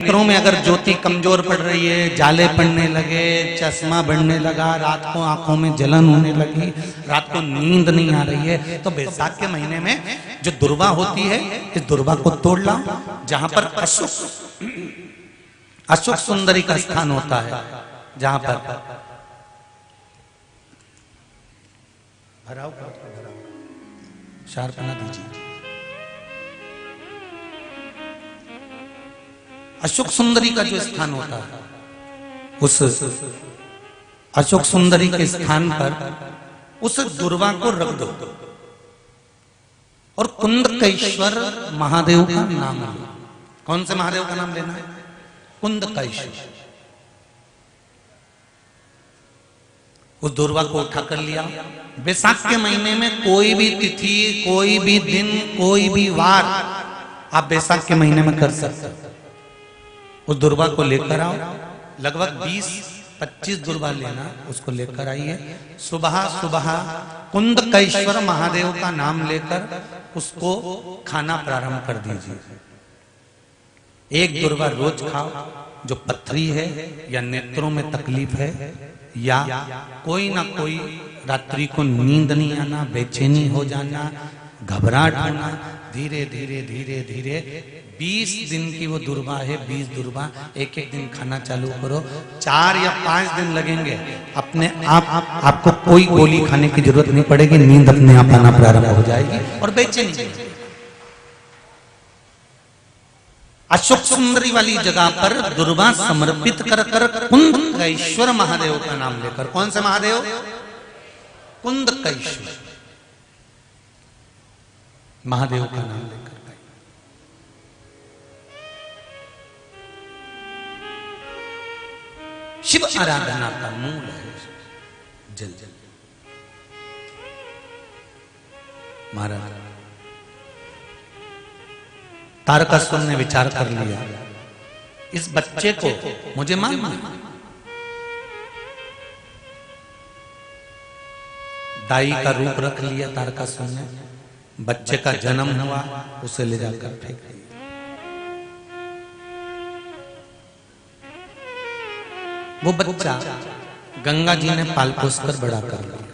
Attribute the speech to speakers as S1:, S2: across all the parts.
S1: नेत्रों में अगर ज्योति कमजोर पड़ रही है, जाले पड़ने लगे, चश्मा बढ़ने लगा, रात को आंखों में जलन होने लगी, रात को नींद नहीं आ रही है, तो बैसाख के महीने में जो दुर्वा होती है, इस दुर्वा को तोड़ लाओ। जहां पर अशुक सुंदरी का स्थान होता है, जहां पर भराव शार्पना दीजिए। अशोक सुंदरी का जो स्थान होता है, उस अशोक सुंदरी के स्थान पर उस दुर्वा को रख दो और कुंदकेश्वर महादेव का नाम लो। कौन से महादेव का नाम लेना है? कुंदकेश्वर। उस दुर्वा को उठा कर लिया। बैसाख के महीने में कोई भी तिथि, कोई भी दिन, कोई भी वार आप बैसाख के महीने में कर सकते हो। उस दुर्वा को लेकर आओ, लगभग 20-25 दुर्वा लेना, उसको लेकर आइए। सुबह सुबह कुंदकेश्वर महादेव का नाम लेकर उसको खाना प्रारंभ कर दीजिए। एक दुर्वा रोज खाओ। जो पथरी है या नेत्रों में तकलीफ है या कोई ना कोई रात्रि को नींद नहीं आना, बेचैनी हो जाना, घबराहट होना, धीरे धीरे धीरे धीरे 20 दिन की वो दुर्वा है, 20 दुर्वा एक एक दिन खाना चालू करो। 4 या 5 दिन लगेंगे, अपने आप आपको कोई गोली खाने की जरूरत नहीं पड़ेगी, नींद अपने आप आना प्रारंभ हो जाएगी और बेचैनी। अशोक सुंदरी वाली जगह पर दुर्वा समर्पित कर कर कुंदकेश्वर महादेव का नाम लेकर, कौन से महादेव? कुंदकेश्वर महादेव का नाम लेकर शिव आराधना का मूल है जल। महाराज तारकासुर ने विचार कर लिया, इस बच्चे को मुझे मारना है। दाई का रूप रख लिया तारकासुर ने, बच्चे का जन्म हुआ, उसे ले जाकर फेंक दिया। वो बच्चा गंगा जी ने पाल पोस कर बड़ा कर लिया।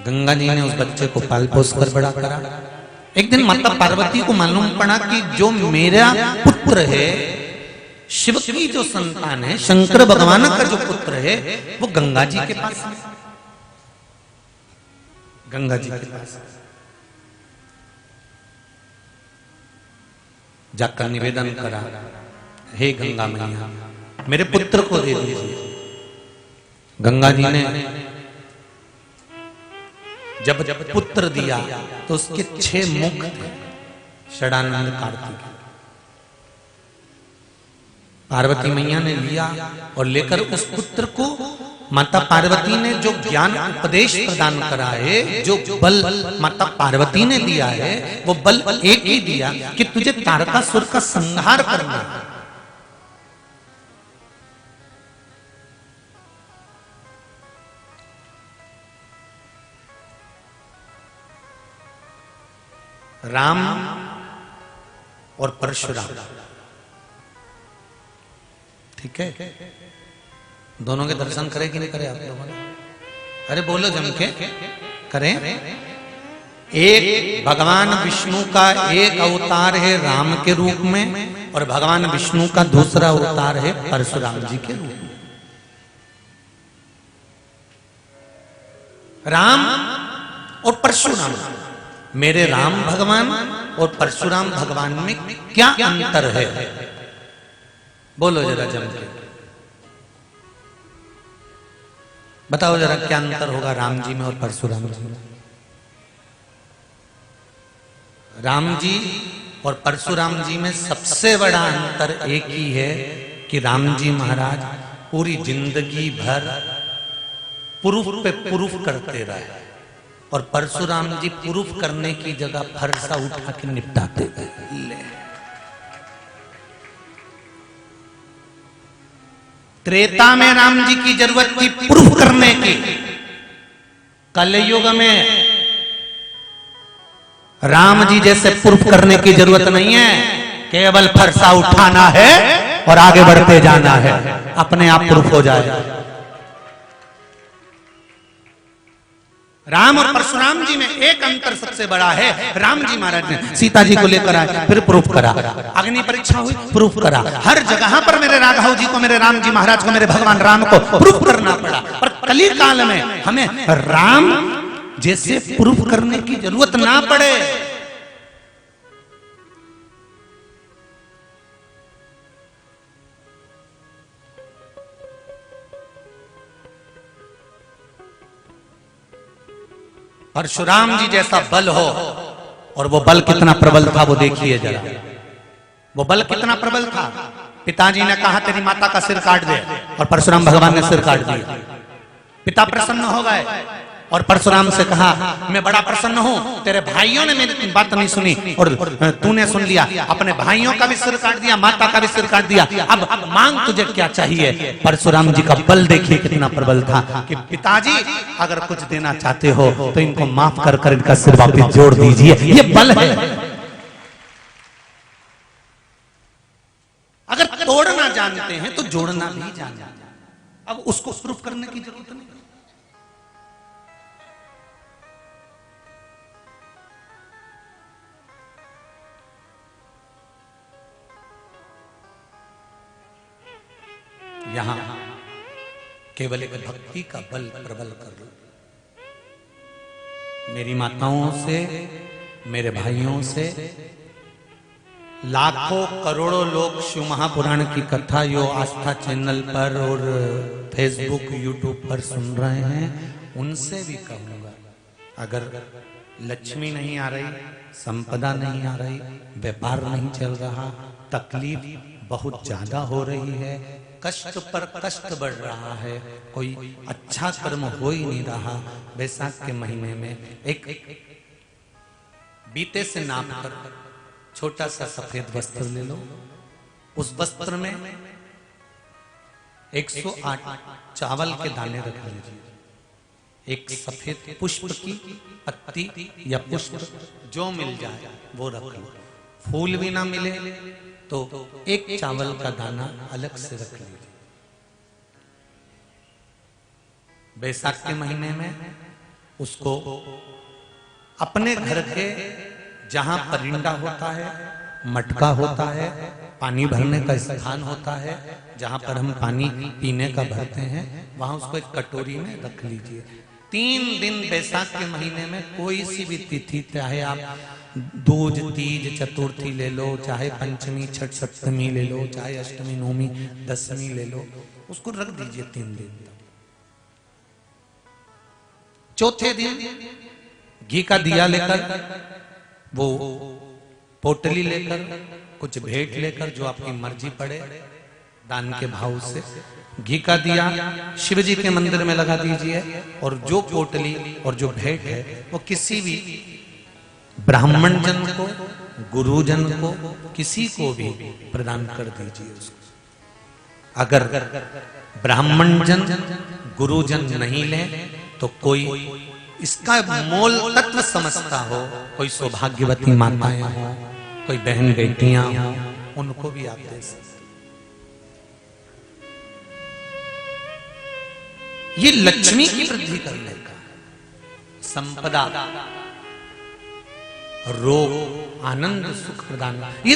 S1: गंगा जी ने उस बच्चे को पाल पोस कर बड़ा करा। एक दिन माता पार्वती को मालूम पड़ा कि जो मेरा पुत्र है, शिव की जो संतान है, शंकर भगवान का जो पुत्र है, वो गंगा जी के पास है। गंगा जी के पास जाकर निवेदन करा, हे गंगा मैया, मेरे पुत्र को दे दीजिए। गंगा जी ने जब पुत्र दिया तो उसके 6 मुख थे, षडानंद कार्तिक। पार्वती मैया ने लिया और लेकर उस पुत्र को, माता पार्वती ने जो ज्ञान उपदेश प्रदान करा है, जो बल माता पार्वती ने दिया है, वो बल एक ही दिया कि तुझे तारकासुर का संहार करना है। राम और परशुराम, ठीक है, दोनों के दर्शन करें कि नहीं करें आप लोगों ने? अरे बोलो जम के करें। एक भगवान विष्णु का एक अवतार है राम के रूप में, और भगवान विष्णु का दूसरा अवतार है परशुराम जी के रूप में। राम और परशुराम, मेरे राम भगवान और परशुराम भगवान में क्या अंतर है? बोलो जरा जम के बताओ जरा, क्या अंतर होगा राम जी में और परशुराम जी में? राम जी और परशुराम जी में सबसे बड़ा अंतर एक ही है कि राम जी महाराज पूरी जिंदगी भर प्रूफ पे प्रूफ करते रहे, और परशुराम जी प्रूफ करने की जगह फरसा उठा के निपटाते गए। त्रेता में राम जी की जरूरत थी प्रूफ करने की, कलयुग में राम जी जैसे प्रूफ करने की जरूरत नहीं है, केवल फरसा उठाना है और आगे बढ़ते जाना है, अपने आप प्रूफ हो जाएगा। राम और परशुराम जी में एक अंतर सबसे बड़ा है, राम जी महाराज ने सीता जी को लेकर आए, फिर प्रूफ करा, अग्नि परीक्षा हुई, प्रूफ करा, हर जगह पर मेरे राघव जी को, मेरे राम जी महाराज को, मेरे भगवान राम को प्रूफ करना पड़ा। पर कली काल में हमें राम जैसे प्रूफ करने की जरूरत ना पड़े। परशुराम जी जैसा बल हो, और वो बल कितना प्रबल था वो देखिए जरा, वो बल कितना प्रबल था। पिताजी ने कहा तेरी माता का सिर काट दे, और परशुराम भगवान ने सिर काट दिया। पिता प्रसन्न हो गए और परशुराम से कहा मैं बड़ा प्रसन्न हूं, तेरे भाइयों ने मेरी बात नहीं सुनी और तूने सुन लिया, अपने भाइयों का भी सिर काट दिया, माता का भी सिर काट दिया, अब मांग तुझे क्या चाहिए। परशुराम जी का बल देखिए कितना प्रबल था कि पिताजी अगर कुछ देना चाहते हो तो इनको माफ कर कर इनका सिर वापस जोड़ दीजिए, ये बल है। अगर तोड़ना जानते हैं तो जोड़ना भी जानते हैं, अब उसको प्रूफ करने की जरूरत नहीं। यहां केवल एक भक्ति का बल प्रबल कर लो। मेरी माताओं से, मेरे भाइयों से लाखों करोड़ों लोग शिव महापुराण की कथा यो आस्था चैनल पर और फेसबुक यूट्यूब पर सुन रहे हैं, उनसे भी कहूंगा अगर लक्ष्मी नहीं आ रही, संपदा नहीं आ रही, व्यापार नहीं चल रहा, तकलीफ बहुत ज्यादा हो रही है, कष्ट पर कष्ट बढ़ रहा है, कोई अच्छा कर्म हो ही नहीं रहा, बैसाख के महीने में एक बीते से नाप कर छोटा सा सफेद वस्त्र ले लो, उस वस्त्र में 108 चावल के दाने रख लीजिए, एक सफेद पुष्प की पत्ती या पुष्प जो मिल जाए वो रख लो, फूल भी ना मिले तो एक चावल का दाना अलग से रख लीजिए। बैसाख के महीने में उसको अपने घर के जहां परिंदा होता है, मटका होता है, पानी भरने का स्थान होता है, जहां पर हम पानी पीने का भरते हैं, वहां उसको एक कटोरी में रख लीजिए। 3 दिन बैसाख के महीने में कोई सी भी तिथि, चाहे आप दूज, तीज, चतुर्थी ले लो, चाहे पंचमी, छठ, सप्तमी ले लो, चाहे अष्टमी, नवमी, दसवीं ले लो, उसको रख दीजिए 3 दिन तक। चौथे दिन घी का दिया लेकर, वो पोटली लेकर, कुछ भेंट लेकर, जो आपकी मर्जी पड़े दान के भाव से, घी का दिया शिव जी के मंदिर में लगा दीजिए, और जो पोटली और जो भेंट है वो किसी भी ब्राह्मण जन को, गुरुजन को, किसी को भी प्रदान कर दीजिए उसको। अगर ब्राह्मण जन, गुरुजन नहीं ले तो कोई इसका मोल तत्व समझता हो, कोई सौभाग्यवती माताएं हो, कोई बहन बेटियां हो, उनको भी आप दे सकते। ये लक्ष्मी की वृद्धि करने का, संपदा, रोग, आनंद, सुख प्रदान, ये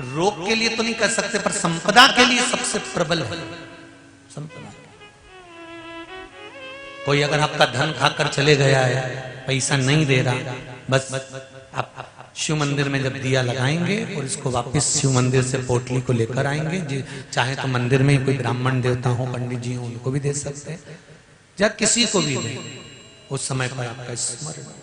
S1: रोग के लिए तो नहीं कर सकते, पर संपदा के लिए सबसे प्रबल है संपदा। कोई अगर आपका धन खाकर चले गया है, पैसा नहीं दे रहा, बस आप शिव मंदिर में जब दिया लगाएंगे और इसको वापस शिव मंदिर से पोटली को लेकर आएंगे, चाहे तो मंदिर में कोई ब्राह्मण देवता हो, पंडित जी हो, उनको भी दे सकते हैं, या किसी को भी दे, उस समय पर आपका स्मरण,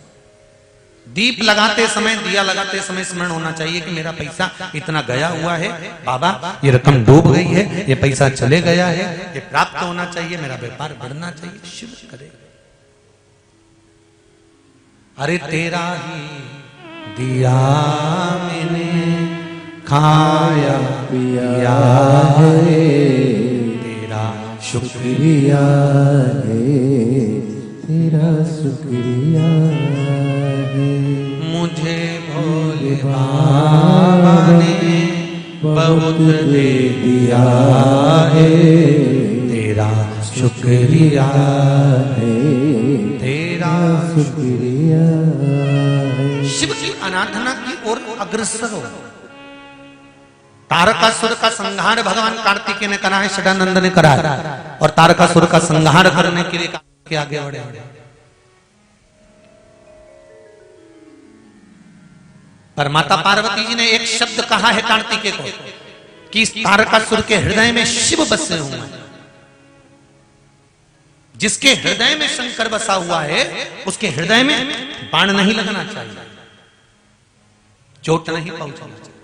S1: दीप लगाते समय, दिया लगाते समय स्मरण होना चाहिए कि मेरा पैसा इतना गया हुआ है, बाबा ये रकम डूब गई है, ये पैसा चले गया है, ये प्राप्त होना चाहिए, मेरा व्यापार बढ़ना चाहिए, शिव करे। अरे तेरा ही दिया मैंने खाया पिया है, तेरा शुक्रिया है, तेरा शुक्रिया है, मुझे भोले बाबा ने बहुत दे दिया है, तेरा शुक्रिया है, तेरा शुक्रिया है। शिव की आराधना की ओर अग्रसर हो। तारकासुर का संहार भगवान कार्तिकेय ने करा है, षडानंद ने करा है, और तारकासुर का संहार करने के लिए आगे बढ़े। पर माता पार्वती जी ने एक शब्द कहा है कार्तिकेय को कि इस तारकासुर के हृदय में शिव बसे हुए हैं। जिसके हृदय में शंकर बसा हुआ है उसके हृदय में बाण नहीं लगना चाहिए, चोट नहीं पहुंचना चाहिए।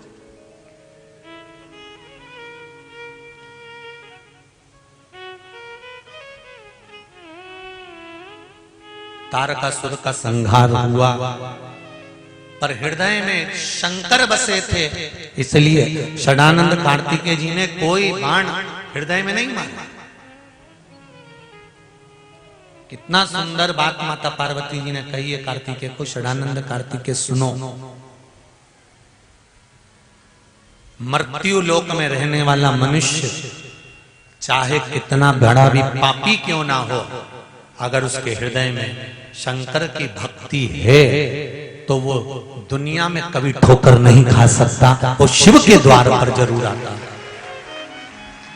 S1: तारकासुर का संहार हुआ पर हृदय में शंकर बसे थे, इसलिए षडानंद कार्तिकेय जी ने कोई बाण हृदय में नहीं मारा। कितना सुंदर बात माता पार्वती जी ने कही है कार्तिकेय को, षडानंद कार्तिकेय सुनो। मृत्यु लोक में रहने वाला मनुष्य चाहे कितना बड़ा भी पापी क्यों ना हो, अगर उसके हृदय में शंकर की भक्ति है तो वो दुनिया में कभी ठोकर नहीं खा सकता, वो शिव के द्वार पर जरूर आता।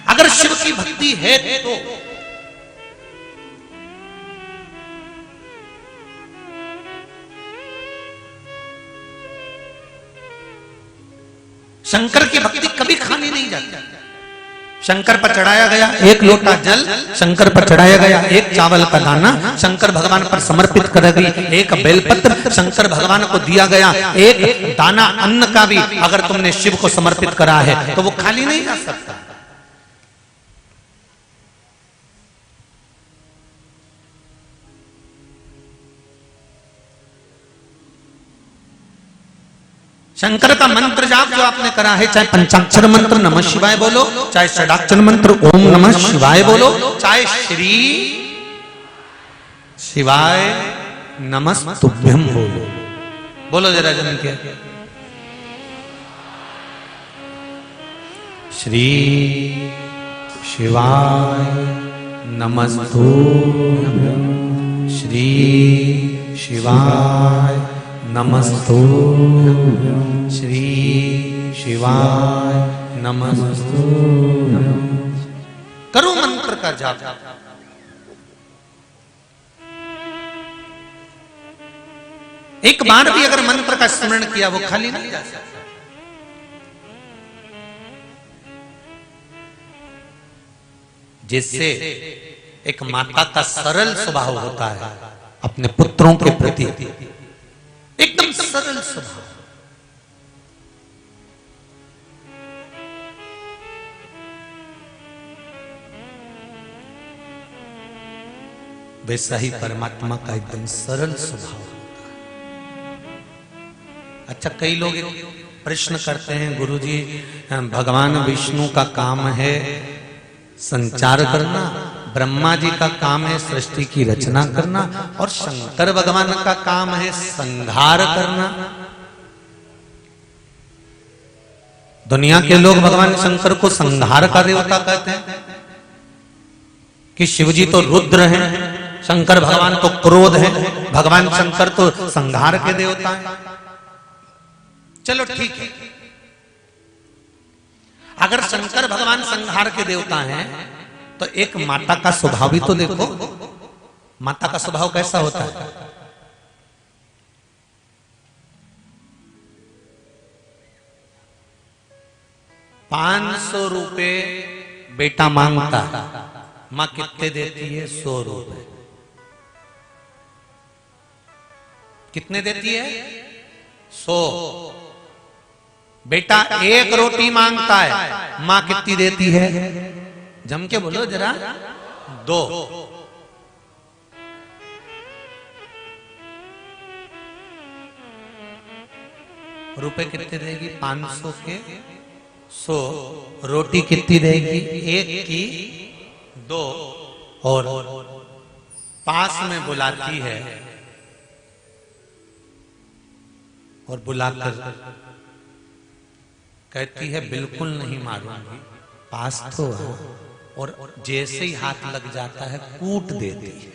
S1: अगर शिव की भक्ति है तो शंकर की भक्ति कभी खाली नहीं जाती। शंकर पर चढ़ाया गया एक लोटा जल, शंकर पर चढ़ाया गया एक चावल का दाना, शंकर भगवान पर समर्पित कर गई एक बेलपत्र, शंकर भगवान को दिया गया एक दाना अन्न का भी अगर तुमने शिव को समर्पित करा है तो वो खाली नहीं जा सकता। शंकर का मंत्र जाप जो आपने करा है, चाहे पंचाक्षर मंत्र नमः शिवाय बोलो, चाहे षडाक्षर मंत्र ओम नमः शिवाय बोलो, चाहे श्री शिवाय नमस्तुभ्यम बोलो, बोलो जरा जन के श्री शिवाय नमस्तुभ्यम, श्री शिवाय नमस्तुभ्यं, श्री शिवाय नमस्तुभ्यं। करो मंत्र का जाप। एक बार भी अगर मंत्र का स्मरण किया वो खाली नहीं जा सकता। जिससे एक माता का सरल स्वभाव होता है अपने पुत्रों के प्रति, एकदम सरल स्वभाव। वैसा ही परमात्मा का एकदम सरल स्वभाव होता है। अच्छा, कई लोग प्रश्न करते हैं, गुरुजी भगवान विष्णु का काम है संचार करना, ब्रह्मा जी का काम है सृष्टि की रचना करना, और शंकर भगवान का काम है संहार करना। दुनिया के लोग भगवान शंकर को संहार का देवता कहते हैं कि शिवजी तो रुद्र हैं, शंकर भगवान तो क्रोध है, भगवान शंकर तो संहार के देवता हैं। चलो ठीक है, अगर शंकर भगवान संहार के देवता हैं तो एक माता का स्वभाव भी तो देखो। माता का स्वभाव कैसा होता है? 500 रुपए बेटा मांगता, मां कितने देती है? 100 रुपए। कितने देती है? 100। बेटा एक रोटी मांगता है, मां कितनी देती है? जम के बोलो जरा। 2। रुपए कितने देगी? 500 के 100। रोटी कितनी देगी? 1 की 2। और पास में बुलाती है और बुलाकर कहती है बिल्कुल नहीं मारूंगी, पास तो है। और जैसे ही हाथ लग जाता है कूट देती है।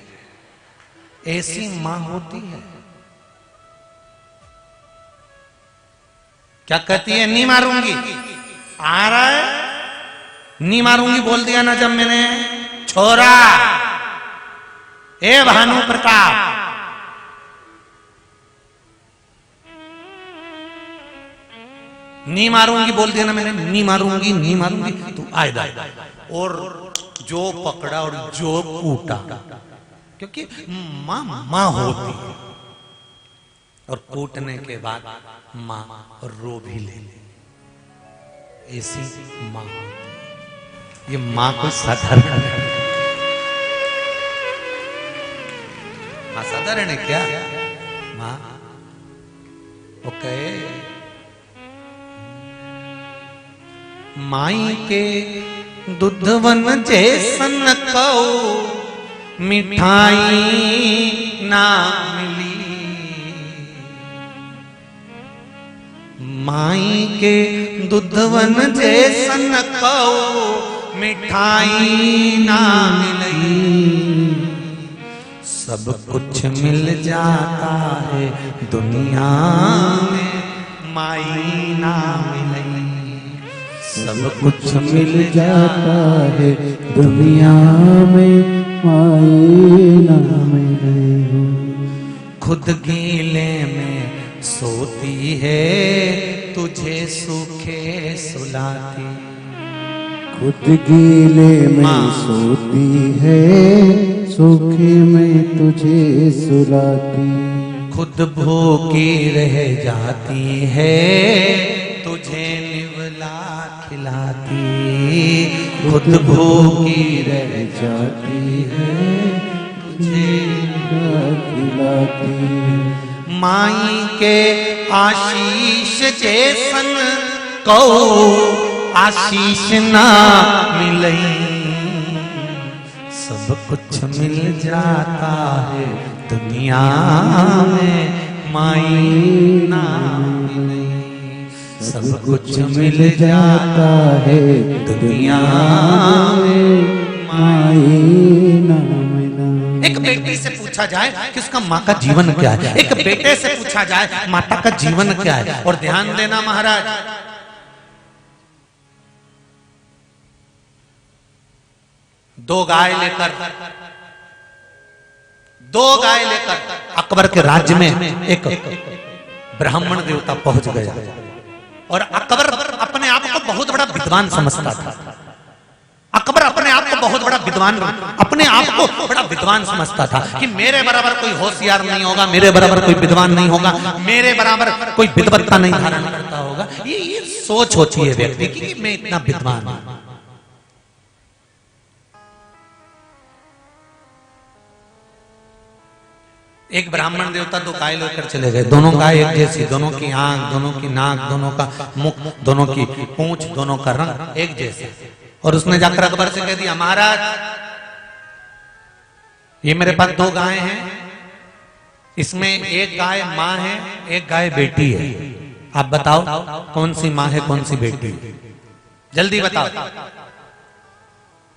S1: ऐसी मां होती है। क्या कहती है? नहीं मारूंगी। आ रहा है, नहीं मारूंगी बोल दिया ना जब मैंने, छोरा ए भानु प्रताप, नहीं मारूंगी बोल दिया ना मैंने, नहीं मारूंगी, नहीं मारूंगी, तू आएगा। और जो पकड़ा और जो कूटा, क्योंकि मां मां होती है। और कूटने के बाद मां रो भी ले, ऐसी मां होती है। ये मां को साधारण है, मां साधारण है क्या? मां वो कहे माई के दूधवन जैसन कौ मिठाई ना मिली, माई के दूधवन जैसन कौ मिठाई ना मिली। सब कुछ मिल जाता है दुनिया में, माई ना मिली।
S2: सब कुछ मिल जाता है दुनिया में, माई ना मिले हो।
S1: खुद गीले में सोती है, तुझे सूखे सुलाती।
S2: खुद गीले में सोती है, सूखे में तुझे सुलाती।
S1: खुद भूखी रह जाती है, तुझे निवला खिलाती। खुद भूखी रह
S2: जाती है, तुझे खिलाती।
S1: माई के आशीष जैसन कौ आशीष ना मिलई। सब कुछ मिल जाता है दुनिया में, माई ना मिलई। सब कुछ मिल जाता है दुनिया में,
S2: माई ना मिले।
S1: एक बेटी से पूछा जाए कि उसका माँ का जीवन क्या है, एक बेटे से पूछा जाए माता का जीवन क्या है। और ध्यान देना महाराज, दो गाय लेकर अकबर के राज्य में एक ब्राह्मण देवता पहुंच गया। और अकबर अपने आप को बहुत बड़ा विद्वान समझता था। अकबर अपने आप को बहुत बड़ा विद्वान, अपने आप को बड़ा विद्वान समझता था कि मेरे बराबर कोई होशियार नहीं होगा, मेरे बराबर कोई विद्वान नहीं होगा, मेरे बराबर कोई विद्वत्ता नहीं धारण करता होगा। ये सोच होती है व्यक्ति की कि मैं इतना विद्वान हूं। एक ब्राह्मण देवता दो गाय लेकर चले गए। दोनों गाय एक जैसी, दोनों की आंख, दोनों की नाक, दोनों का मुख, दोनों की पूंछ, दोनों का रंग एक जैसे। और उसने जाकर अकबर से कह दिया, महाराज ये मेरे पास दो गाय हैं, इसमें एक गाय माँ है, एक गाय बेटी है। आप बताओ कौन सी माँ है, कौन सी बेटी है, जल्दी बताओ।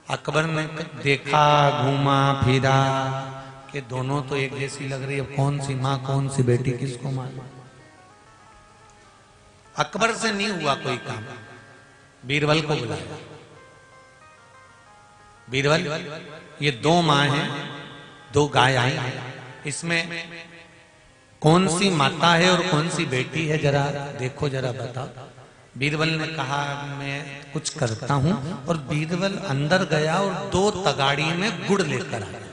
S1: अकबर ने देखा, घूमा फिरा कि दोनों तो एक जैसी लग रही है, कौन सी माँ कौन सी बेटी किसको मालूम। अकबर से नहीं हुआ कोई काम, बीरबल को बुलाया। बीरबल, ये दो माँ हैं, दो गाय आई हैं, इसमें कौन सी माता है और कौन सी बेटी है, जरा देखो, जरा बताओ। बीरबल ने कहा मैं कुछ करता हूं। और बीरबल अंदर गया और दो तगाड़ी में गुड़ लेकर आया।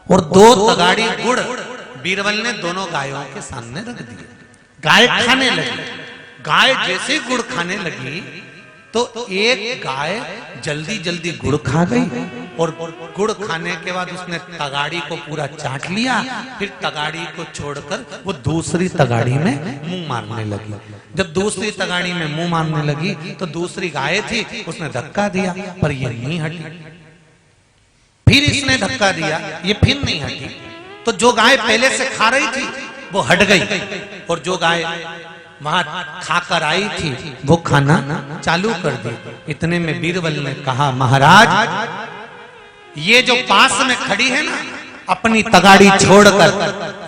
S1: और दो तगाड़ी गुड़ बीरबल ने दोनों गायों के सामने रख दिए। गाय खाने लगी। गाय जैसे गुड़ खाने लगी तो एक गाय जल्दी जल्दी गुड़ खा गई। और गुड़ खाने के बाद उसने तगाड़ी को पूरा चाट लिया। फिर तगाड़ी को छोड़कर वो दूसरी तगाड़ी में मुंह मारने लगी। जब दूसरी तगाड़ी में मुंह मारने लगी तो दूसरी गाय थी, उसने धक्का दिया पर ये नहीं हटी। फिर इसने धक्का दिया, ये फिर नहीं हटी। तो जो गाय पहले से खा रही थी वो हट गई और जो गाय वहां खाकर आई थी वो खाना चालू कर दी। इतने में बीरबल ने कहा, महाराज ये जो पास में खड़ी है ना, अपनी तगाड़ी छोड़कर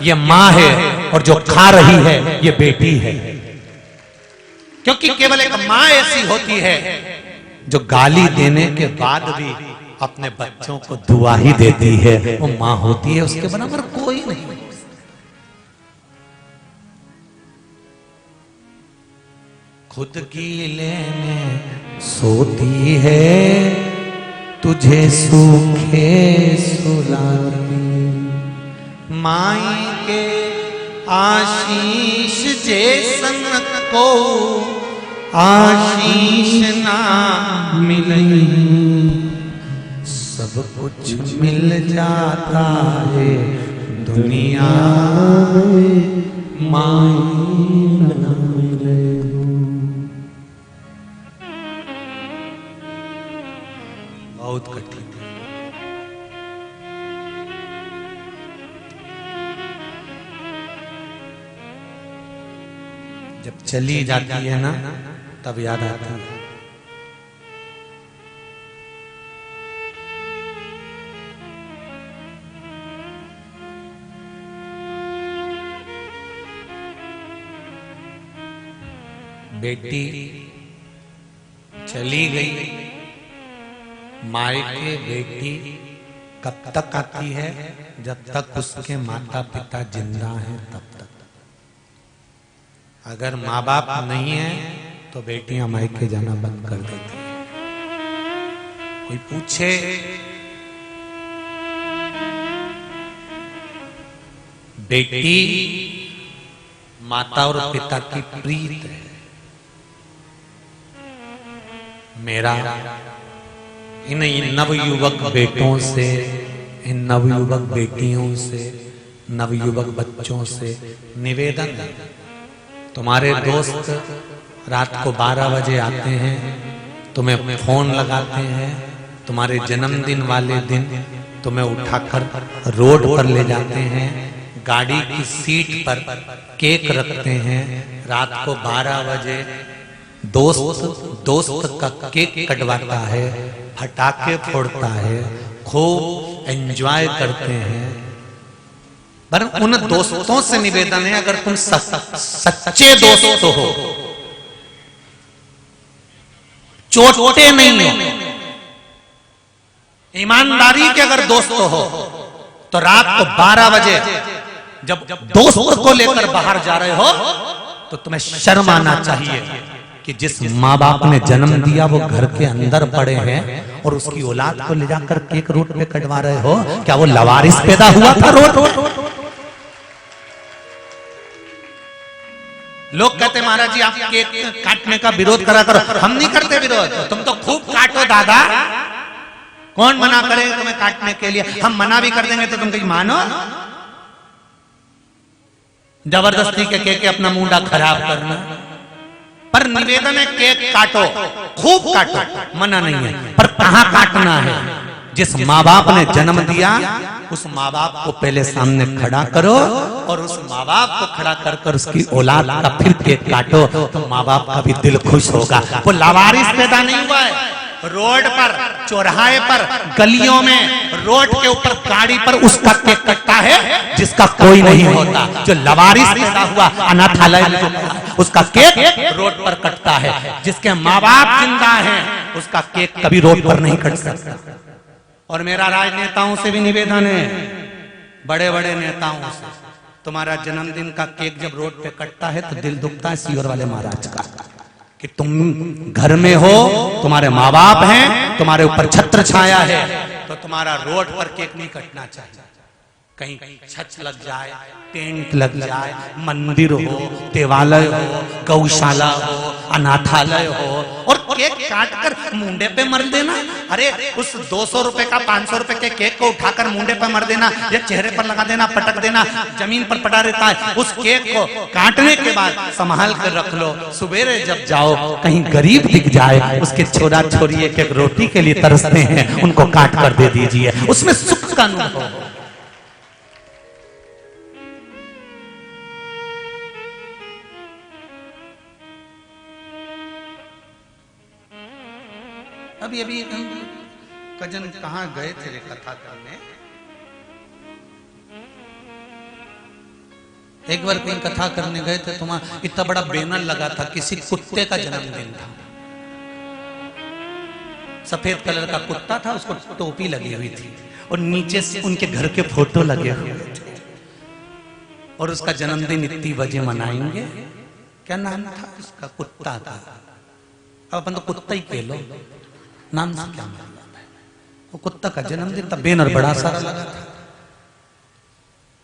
S1: ये मां है और जो खा रही है ये बेटी है। क्योंकि केवल एक मां ऐसी होती है जो गाली देने के बाद भी अपने बच्चों को दुआ ही देती है, वो मां होती है, उसके बराबर कोई नहीं। खुद गीले में सोती है, तुझे सूखे सुलाती, माई के आशीष जैसन को आशीष ना मिले, सब कुछ मिल जाता है दुनिया में, माई ना मिले। बहुत कठिन है। जब चली जाती है ना तब याद आता है। बेटी चली गई, मायके बेटी कब तक आती है? जब तक उसके माता पिता जिंदा हैं तब तक। अगर माँ बाप नहीं है तो बेटियां मायके जाना बंद कर देती है। कोई पूछे बेटी माता और पिता की प्रीत है। मेरा इन नवयुवक बेटों से, इन नवयुवक बेटियों से, नवयुवक बच्चों से निवेदन है, तुम्हारे दोस्त रात को 12 बजे आते हैं, तुम्हें फोन लगाते हैं, तुम्हारे जन्मदिन वाले दिन तुम्हें उठाकर रोड पर ले जाते हैं, गाड़ी की सीट पर केक रखते हैं, रात को 12 बजे दोस्त का केक कटवाता है, फटाके फोड़ता है, खूब एंजॉय करते हैं। पर उन दोस्तों से निवेदन है, अगर तुम सच्चे दोस्त हो, चोटे नहीं हो, ईमानदारी के अगर दोस्त हो, तो रात को 12 बजे जब दोस्त को लेकर बाहर जा रहे हो तो तुम्हें शर्म आना चाहिए कि जिस माँ बाप ने जन्म दिया वो घर के अंदर पड़े हैं और उसकी औलाद को ले जाकर केक रोड पे कटवा रहे हो। क्या वो लवारिस पैदा हुआ था रोड? लोग कहते महाराज जी आप केक काटने का विरोध करा करो। हम नहीं करते विरोध, तुम तो खूब काटो दादा, कौन मना करेगा तुम्हें काटने के लिए? हम मना भी कर देंगे तो तुम कहीं मानो? जबरदस्ती के केक अपना मुंडा खराब करना। पर निवेदन है केक काटो, खूब काटो, मना नहीं है, पर कहां काटना है? जिस माँ बाप ने जन्म दिया उस माँ बाप को पहले सामने खड़ा करो और उस माँ बाप को खड़ा कर कर उसकी औलाद का फिर केक काटो, तो माँ बाप का भी दिल खुश होगा। वो लावारिस पैदा नहीं हुआ है। रोड पर, चौराहे पर, गलियों में, रोड के ऊपर, गाड़ी पर उसका केक कटता है जिसका कोई नहीं होता। जो लवारिस पैदा हुआ अनाथालय में उसका केक रोड पर कटता है। जिसके माँ बाप जिंदा हैं उसका केक कभी रोड पर नहीं कट सकता। और मेरा राजनेताओं से भी निवेदन है, बड़े बड़े नेताओं से, तुम्हारा जन्मदिन का केक जब रोड पे कटता है तो दिल दुखता है सीहोर वाले महाराज का कि तुम घर में हो, तुम्हारे माँ बाप हैं, तुम्हारे ऊपर छत्र छाया है, तो तुम्हारा रोड पर केक नहीं कटना चाहिए। कहीं छत लग जाए, टेंट लग जाए, मंदिर हो, देवालय हो, गौशाला हो, अनाथालय हो, और केक काट कर मुंडे पे मर देना। अरे उस 200 रुपए का 500 रुपए के केक को उठाकर मुंडे पे मर देना या चेहरे पर लगा देना, पटक देना, जमीन पर पड़ा रहता है। उस केक को काटने के बाद संभाल कर रख लो। सुबेरे जब जाओ कहीं गरीब दिख जाए, उसके छोरा छोरी एक एक रोटी के लिए तरसते हैं, उनको काट कर दे दीजिए, उसमें सुख का अनुभव। अभी अभी कजन कहाँ गए थे रे कथा करने, एक बार कहीं कथा करने गए थे, तुम्हारा इतना बड़ा बैनर लगा था, किसी कुत्ते का जन्मदिन था, सफेद कलर का कुत्ता था, उसको टोपी लगी हुई थी और नीचे से उनके घर के फोटो लगे हुए थे और उसका जन्मदिन इतनी बजे मनाएंगे। क्या नाम था उसका? कुत्ता था। अब अपन तो कुत्ता ही कह लो, नाम से क्या मतलब है। वो कुत्ता का जन्मदिन था, बैनर बड़ा सारा लगा था,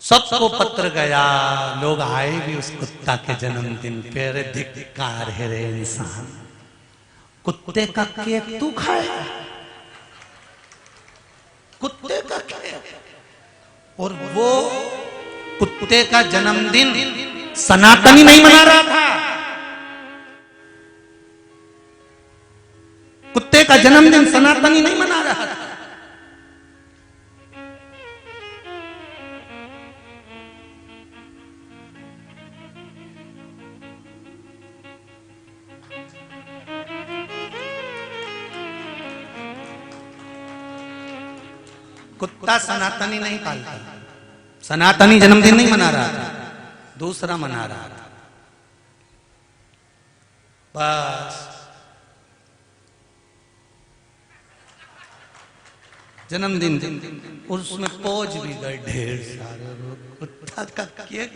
S1: सबको पत्र गया, लोग आए भी उस कुत्ता के जन्मदिन पे। अरे धिक्कार है रे इंसान, कुत्ते का केक तू खाए, कुत्ते का केक। और वो कुत्ते का जन्मदिन सनातनी नहीं मना रहा था, कुत्ते का जन्मदिन सनातनी नहीं मना रहा था। कुत्ता सनातनी नहीं पालता, सनातनी जन्मदिन नहीं मना रहा था, दूसरा मना रहा था। बस जन्मदिन और उसमें पोज भी गए ढेर सारे लोग। कुत्ता का केक,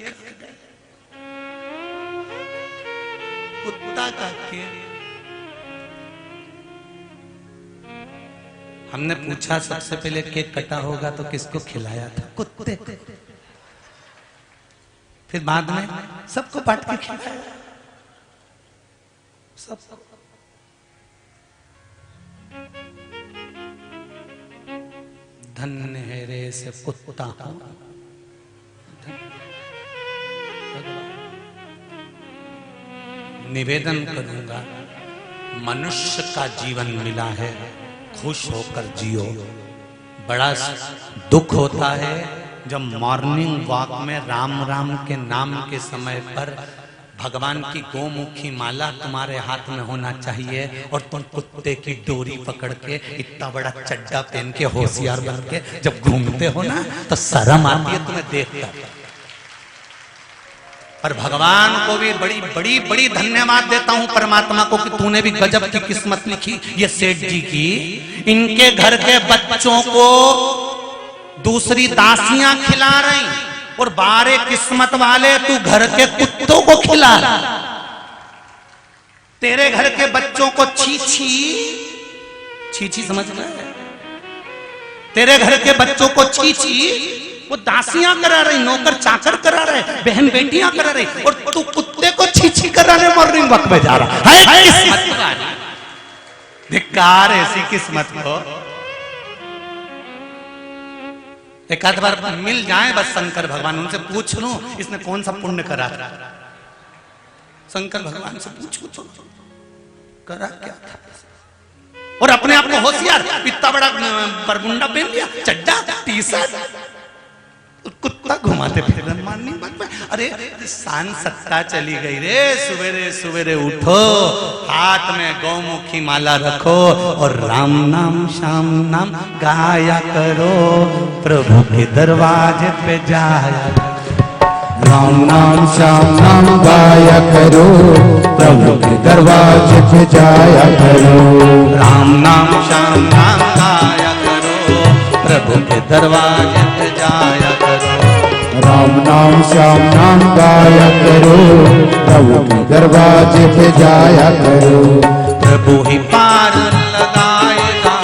S1: कुत्ता का केक। हमने पूछा सबसे पहले केक कटा होगा तो किसको खिलाया था? कुत्ते को। फिर बाद में सबको बांट के खिलाया, सबको। धन्य है रे से कुत्ता हो। निवेदन करूंगा, मनुष्य का जीवन मिला है, खुश होकर जियो। बड़ा दुख होता है जब मॉर्निंग वॉक में राम राम के नाम के समय पर भगवान की गोमुखी माला तुम्हारे हाथ में होना चाहिए और तुम कुत्ते की डोरी पकड़ के इतना बड़ा चड्डा पहन के होशियार बन के जब घूमते हो ना, तो शर्म आती है तुम्हें देखकर। पर भगवान को भी बड़ी बड़ी बड़ी धन्यवाद देता हूं परमात्मा को कि तूने भी गजब की किस्मत लिखी ये सेठ जी की। इनके घर के बच्चों को दूसरी दासियां खिला रही और बारे किस्मत वाले तू घर के कुत्तों को खिला रहा। तेरे घर के बच्चों को छीछी छीछी समझ रहे? तेरे घर के बच्चों को छीछी वो दासियां करा रही, नौकर चाकर करा रहे, बहन बेटियां करा रही, और तू कुत्ते को छीछी कराने मॉर्निंग वॉक में जा रहा है। किस्मत वाली, धिक्कार ऐसी किस्मत को। एक आध बार मिल जाए बस शंकर भगवान, उनसे पूछ लूं इसने कौन सा पुण्य करा। शंकर भगवान से पूछो करा क्या था, और अपने आप को होशियार, इतना बड़ा बरमुंडा पहन लिया, चड्डा टी शर्ट, कुत्ता घुमाते फिर माननी बात में। अरे शान सत्ता चली गई रे। सवेरे सवेरे उठो, हाथ में गौमुखी माला रखो और राम नाम श्याम नाम गाया करो, प्रभु के दरवाजे पे जाया।
S2: राम नाम श्याम नाम गाया करो, प्रभु के दरवाजे पे जाया करो।
S1: राम नाम श्याम नाम गाया करो, प्रभु के दरवाजे पे जाया करो।
S2: राम नाम श्याम नाम गाया करो, प्रभु के दरवाजे पे जाया करो।
S1: प्रभु ही पार लगाएगा,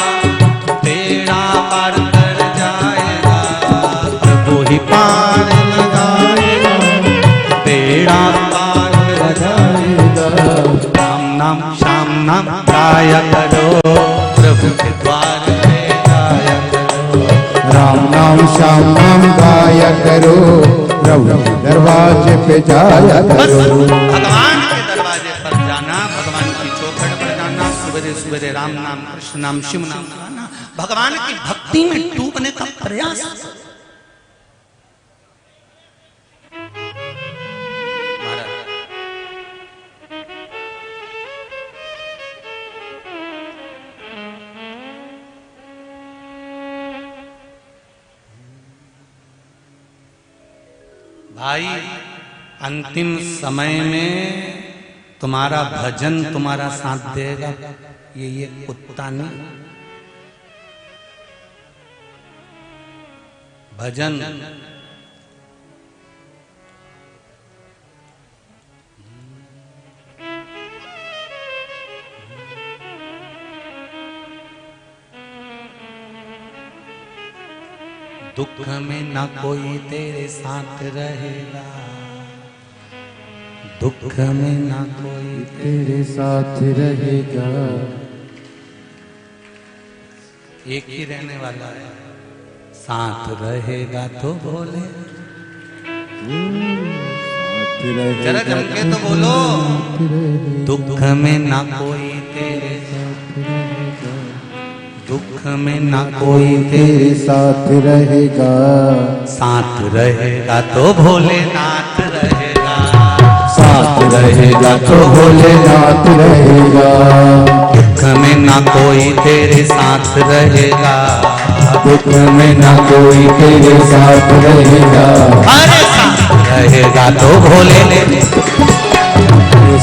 S1: तेरा पार कर जाएगा। प्रभु ही पार लगाएगा, तेरा पार कर जाएगा। राम नाम श्याम नाम गाया करो, प्रभु के द्वार पे जाया करो।
S2: राम नाम श्याम नाम गाया करो, प्रभु के दरवाजे पे जाया
S1: बस
S2: करो।
S1: भगवान के दरवाजे पर जाना, भगवान की चौखट पर जाना, सवेरे सवेरे राम नाम कृष्ण नाम शिव नाम गाना, भगवान की भक्ति में डूबने का प्रयास। भाई अंतिम समय में तुम्हारा भजन तुम्हारा साथ देगा, ये कुत्ता नहीं। भजन दुख में न कोई तेरे साथ रहेगा, दुख में न कोई
S2: तेरे साथ रहेगा।
S1: एक ही रहने वाला है, साथ रहेगा तो बोले, जरा जम के तो बोलो। दुख में ना कोई तेरे, दुख में ना कोई
S2: तेरे साथ रहेगा,
S1: साथ रहेगा तो भोलेनाथ रहेगा,
S2: साथ रहेगा तो भोलेनाथ रहेगा।
S1: दुख में ना कोई तेरे साथ रहेगा,
S2: दुख में ना कोई तेरे साथ रहेगा,
S1: अरे साथ रहेगा तो भोले,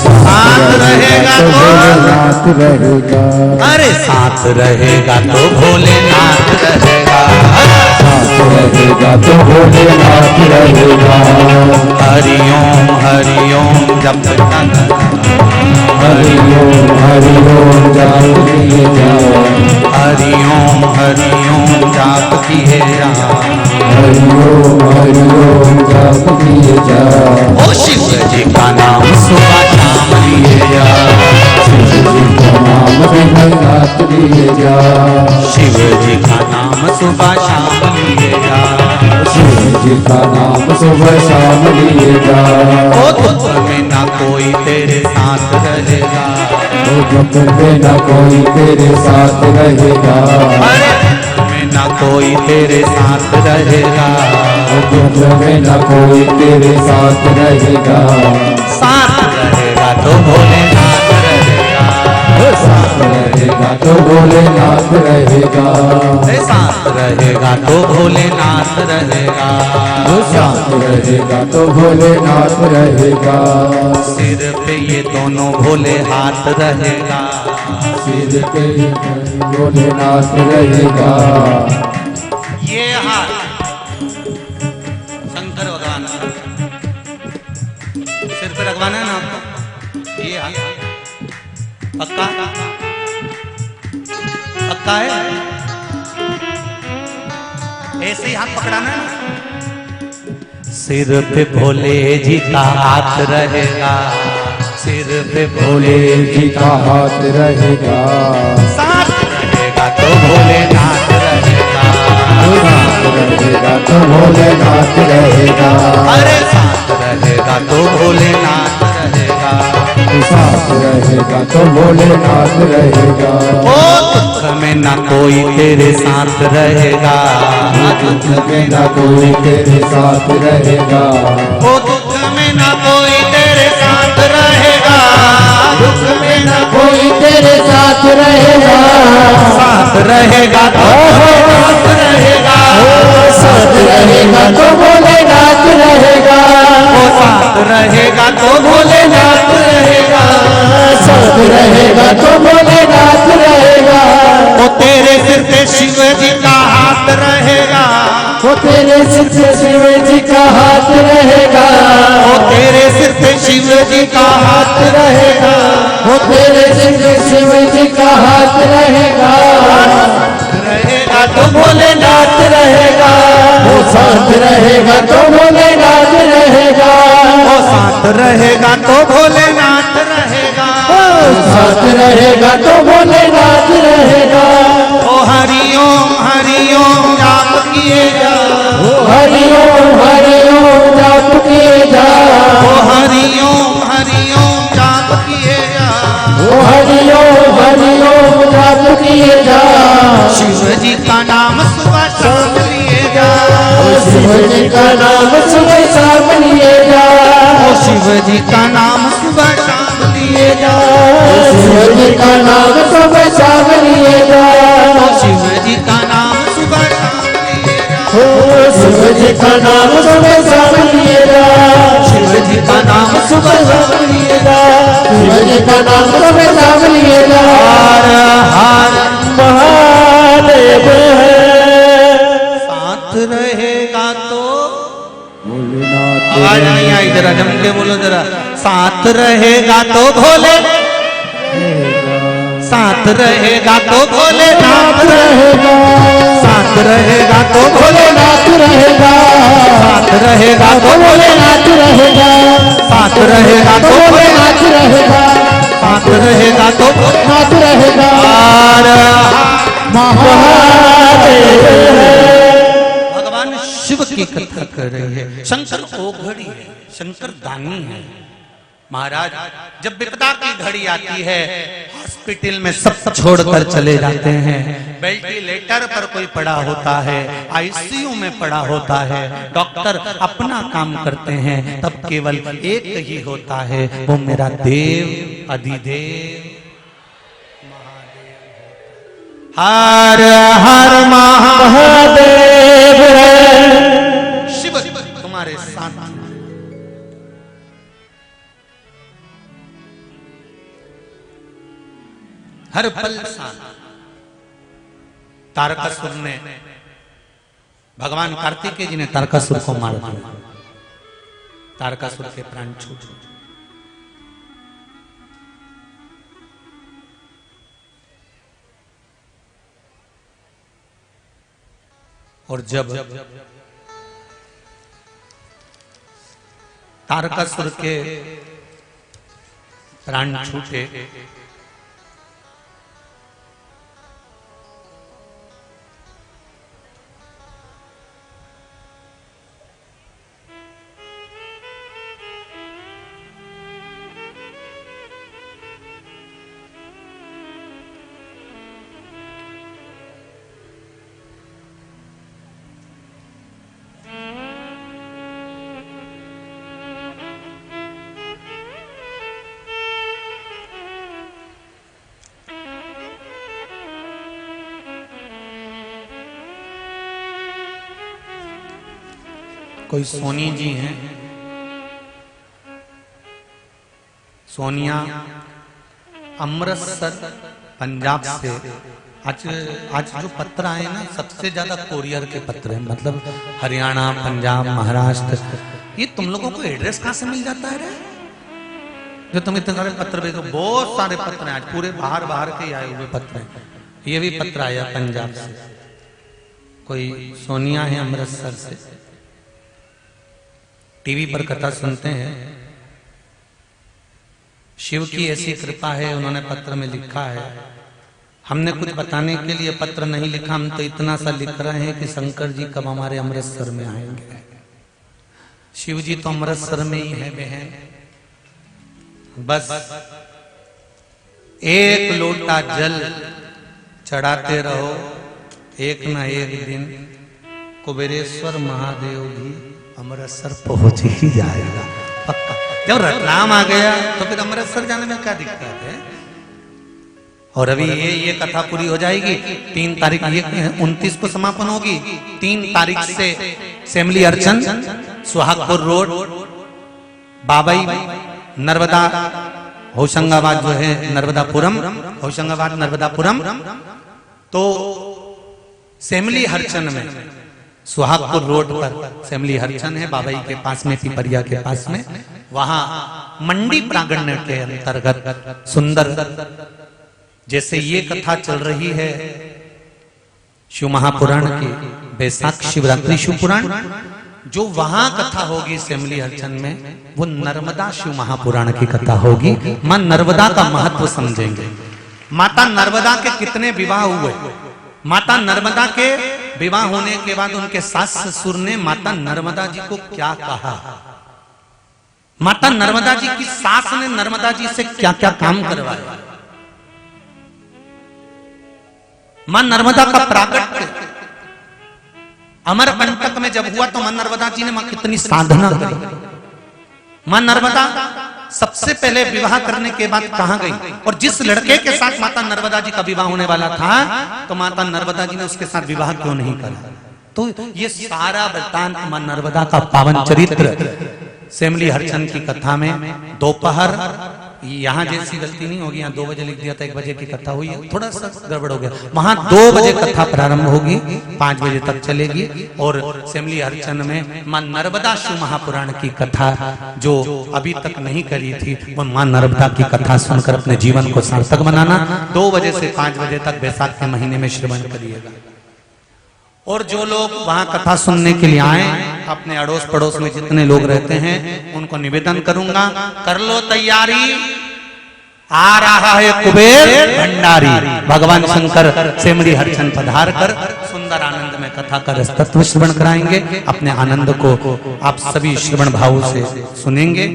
S1: साथ रहेगा तो
S2: भोलेनाथ रहेगा,
S1: अरे साथ रहेगा तो भोलेनाथ रहेगा,
S2: साथ रहेगा तो भोलेनाथ रहेगा।
S1: हरिओम जप
S2: हरिओम जाप किए जाओ,
S1: हरिओम जाप किए जाओ,
S2: हरिओम जाप किए जाओ।
S1: ओ शिव जी का नाम सुबह शाम लिए जाओ,
S2: शिव जी का नाम दिन रात लिए जाओ,
S1: शिव जी का नाम सुबह शाम लिए जाओ,
S2: शिव जी का नाम सुबह शाम लिए जाओ।
S1: ओ दुख में ना कोई तेरे साथ रहेगा,
S2: ओ दुख में ना कोई तेरे साथ रहेगा,
S1: अरे दुख में ना कोई तेरे साथ रहेगा,
S2: ओ दुख में ना कोई तेरे साथ रहेगा,
S1: साथ रहेगा तो भोलेनाथ रहेगा,
S2: साथ रहेगा तो भोलेनाथ रहेगा,
S1: साथ रहेगा तो भोलेनाथ रहेगा,
S2: साथ रहेगा तो भोलेनाथ रहेगा।
S1: सिर पे ये दोनों भोले हाथ रहेगा,
S2: सिर पे भोलेनाथ रहेगा,
S1: ये हाथ शंकर भगवान सिर पे रखवाना है ना आपको, ये हाथ पक्का पक्का है, ऐसे ही हाथ पकड़ाना है ना। सिर पे भोले जी का हाथ रहेगा, सिर पे
S2: भोले जी का हाथ रहेगा,
S1: साथ रहेगा तो भोलेनाथ रहेगा,
S2: साथ रहेगा तो भोलेनाथ रहेगा,
S1: अरे साथ रहेगा तो भोलेनाथ रहेगा,
S2: साथ रहेगा तो भोलेनाथ रहेगा।
S1: ओ दुख में ना कोई तेरे साथ रहेगा,
S2: दुख में ना कोई तेरे साथ रहेगा,
S1: ओ दुख में ना कोई तेरे साथ रहेगा, दुख में ना
S2: कोई तेरे साथ रहेगा,
S1: साथ रहेगा तो भोलेनाथ रहेगा,
S2: साथ रहेगा तो भोलेनाथ रहेगा,
S1: ओ साथ रहेगा तो भोलेनाथ रहेगा,
S2: साथ रहेगा तो भोलेनाथ रहेगा।
S1: ओ तेरे सिर पे शिव जी का हाथ रहेगा,
S2: वो तेरे सिर पे शिव जी का हाथ रहेगा,
S1: ओ तेरे सिर पे शिव जी का हाथ रहेगा,
S2: वो तेरे सिर पे शिव जी का हाथ रहेगा,
S1: रहेगा तो भोलेनाथ रहेगा,
S2: वो साथ रहेगा तो भोलेनाथ रहेगा,
S1: ओ साथ रहेगा तो भोलेनाथ रहेगा,
S2: साथ रहेगा तो भोलेनाथ रहेगा।
S1: ओ हरिओम जाप किए जा,
S2: हरिओम जाप किए जा,
S1: ओ हरिओम जाप किए जा,
S2: ओ हरिओम जाप किए जा।
S1: शिव जी का नाम सुबह शाम लिए जा,
S2: शिव जी का नाम सुबह शाम लिए जा,
S1: ओ शिव जी का नाम सुबह शाम लिए जा,
S2: शिव जी का नाम सुबह शाम लिए जा,
S1: ओ शिव जी का नाम सुबह शाम लिए जा,
S2: शिव जी का नाम सुबह शाम लिए जा।
S1: का नाम सुबह शाम लिएगा,
S2: शिव जी का नाम सुबह शाम लिएगा।
S1: हर हर
S2: महादेव है,
S1: साथ रहेगा तो
S2: भोलेनाथ
S1: आवाज नहीं आई, जरा जम के बोलो जरा। साथ रहेगा तो भोले, साथ रहेगा तो भोलेनाथ
S2: रहेगा,
S1: साथ रहेगा तो
S2: भोलेनाथ रहेगा,
S1: साथ रहेगा तो
S2: भोलेनाथ रहेगा,
S1: साथ रहेगा तो
S2: भोलेनाथ रहेगा,
S1: साथ रहेगा तो
S2: नाथ रहेगा।
S1: हर
S2: महादेव है,
S1: भगवान शिव की कथा कर रहे हैं। शंकर ओघड़ी है, शंकर दानी है। महाराज जब विपदा की घड़ी आती है, हॉस्पिटल में सब छोड़कर चले जाते हैं, वेंटिलेटर पर कोई पड़ा होता है, आईसीयू में पड़ा होता है, डॉक्टर अपना काम करते हैं, तब केवल एक ही होता है, वो मेरा देव अधिदेव हर हर महादेव है। शिव तुम्हारे साथ, हर पल साथ। तारकासुर ने, भगवान कार्तिकेय जी ने तारकासुर को मार दिया, तारकासुर के प्राण छूट गए। और जब तारकासुर के प्राण छूटे, कोई सोनी जी हैं, सोनिया अमृतसर पंजाब से। आज जो पत्र आए ना, सबसे ज्यादा कोरियर के पत्र हैं, मतलब हरियाणा, पंजाब, महाराष्ट्र। ये तुम लोगों को एड्रेस कहां से मिल जाता है रे? जो तुम इतने सारे पत्र भेजो, बहुत सारे पत्र हैं आज, पूरे बाहर बाहर के आए हुए पत्र हैं। ये भी पत्र आया पंजाब से, कोई सोनिया है अमृतसर से, टीवी पर कथा सुनते हैं। शिव की ऐसी कृपा है, उन्होंने पत्र में लिखा है, हमने कुछ बताने के लिए पत्र नहीं लिखा, हम तो इतना सा लिख रहे हैं कि शंकर जी कब हमारे अमृतसर में आएंगे। शिव जी तो अमृतसर में ही है बहन, बस एक लोटा जल चढ़ाते रहो, एक ना एक दिन कुबेरेश्वर महादेव भी अमृतसर पहुंच ही जाएगा पक्का। जब रतलाम आ गया तो फिर अमृतसर जाने में क्या दिक्कत है? और अभी ये कथा पूरी हो जाएगी। 3 तारीख, ये 29 को समापन होगी। 3 तारीख से सेमली अर्चन, सुहागपुर रोड, बाबई, नर्मदा, होशंगाबाद जो है नर्मदापुरम, होशंगाबाद नर्मदापुरम। तो सेमली हरचन में, सुहागपुर रोड पर सेमली हरचन है, बाबई के पास में, पिपरिया के पास में, वहां मंडी प्रांगण के अंतर्गत सुंदर, जैसे ये कथा चल रही है शिव महापुराण की, बैसाख शिवरात्रि शिव पुराण, जो वहां कथा होगी सेमली हरचन में, वो नर्मदा शिव महापुराण की कथा होगी। मां नर्मदा का महत्व समझेंगे। माता नर्मदा के कितने विवाह हुए, माता नर्मदा के विवाह होने के बाद उनके सास ससुर ने माता नर्मदा जी को क्या कहा, माता नर्मदा जी की सास ने नर्मदा जी से क्या क्या काम करवाया। मां नर्मदा का प्राकट्य अमरकंटक में जब हुआ तो मां नर्मदा जी ने कितनी साधना करी। मां नर्मदा सबसे पहले विवाह करने के बाद कहां गई, और जिस लड़के के साथ माता नर्मदा जी का विवाह होने वाला था, तो माता नर्मदा जी ने उसके साथ विवाह क्यों नहीं करा? तो ये सारा वृत्तांत मां नर्मदा का पावन चरित्र सेमली हरचंद की कथा में दोपहर, यहाँ जैसी गलती नहीं होगी, यहाँ 2 बजे लिख दिया था, 1 बजे की कथा हुई है, थोड़ा सा गड़बड़ हो गया। वहां 2 बजे कथा प्रारंभ होगी, 5 बजे तक चलेगी। और सेमली हरचंद में मां नर्मदा शिव महापुराण की कथा जो अभी तक नहीं करी थी, वो मां नर्मदा की कथा सुनकर अपने जीवन को सार्थक बनाना। 2 बजे से 5 बजे तक बैसाख के महीने में श्रवण करिएगा। और जो लोग वहां कथा सुनने के लिए आए, अपने अड़ोस पड़ोस में जितने लोग रहते हैं उनको निवेदन करूंगा, कर लो तैयारी, आ रहा है कुबेर भंडारी। भगवान शंकर सेमली हरचंद पधार कर सुंदर आनंद में कथा का रसतत्व श्रवण कराएंगे। अपने आनंद को आप सभी श्रवण भाव से सुनेंगे।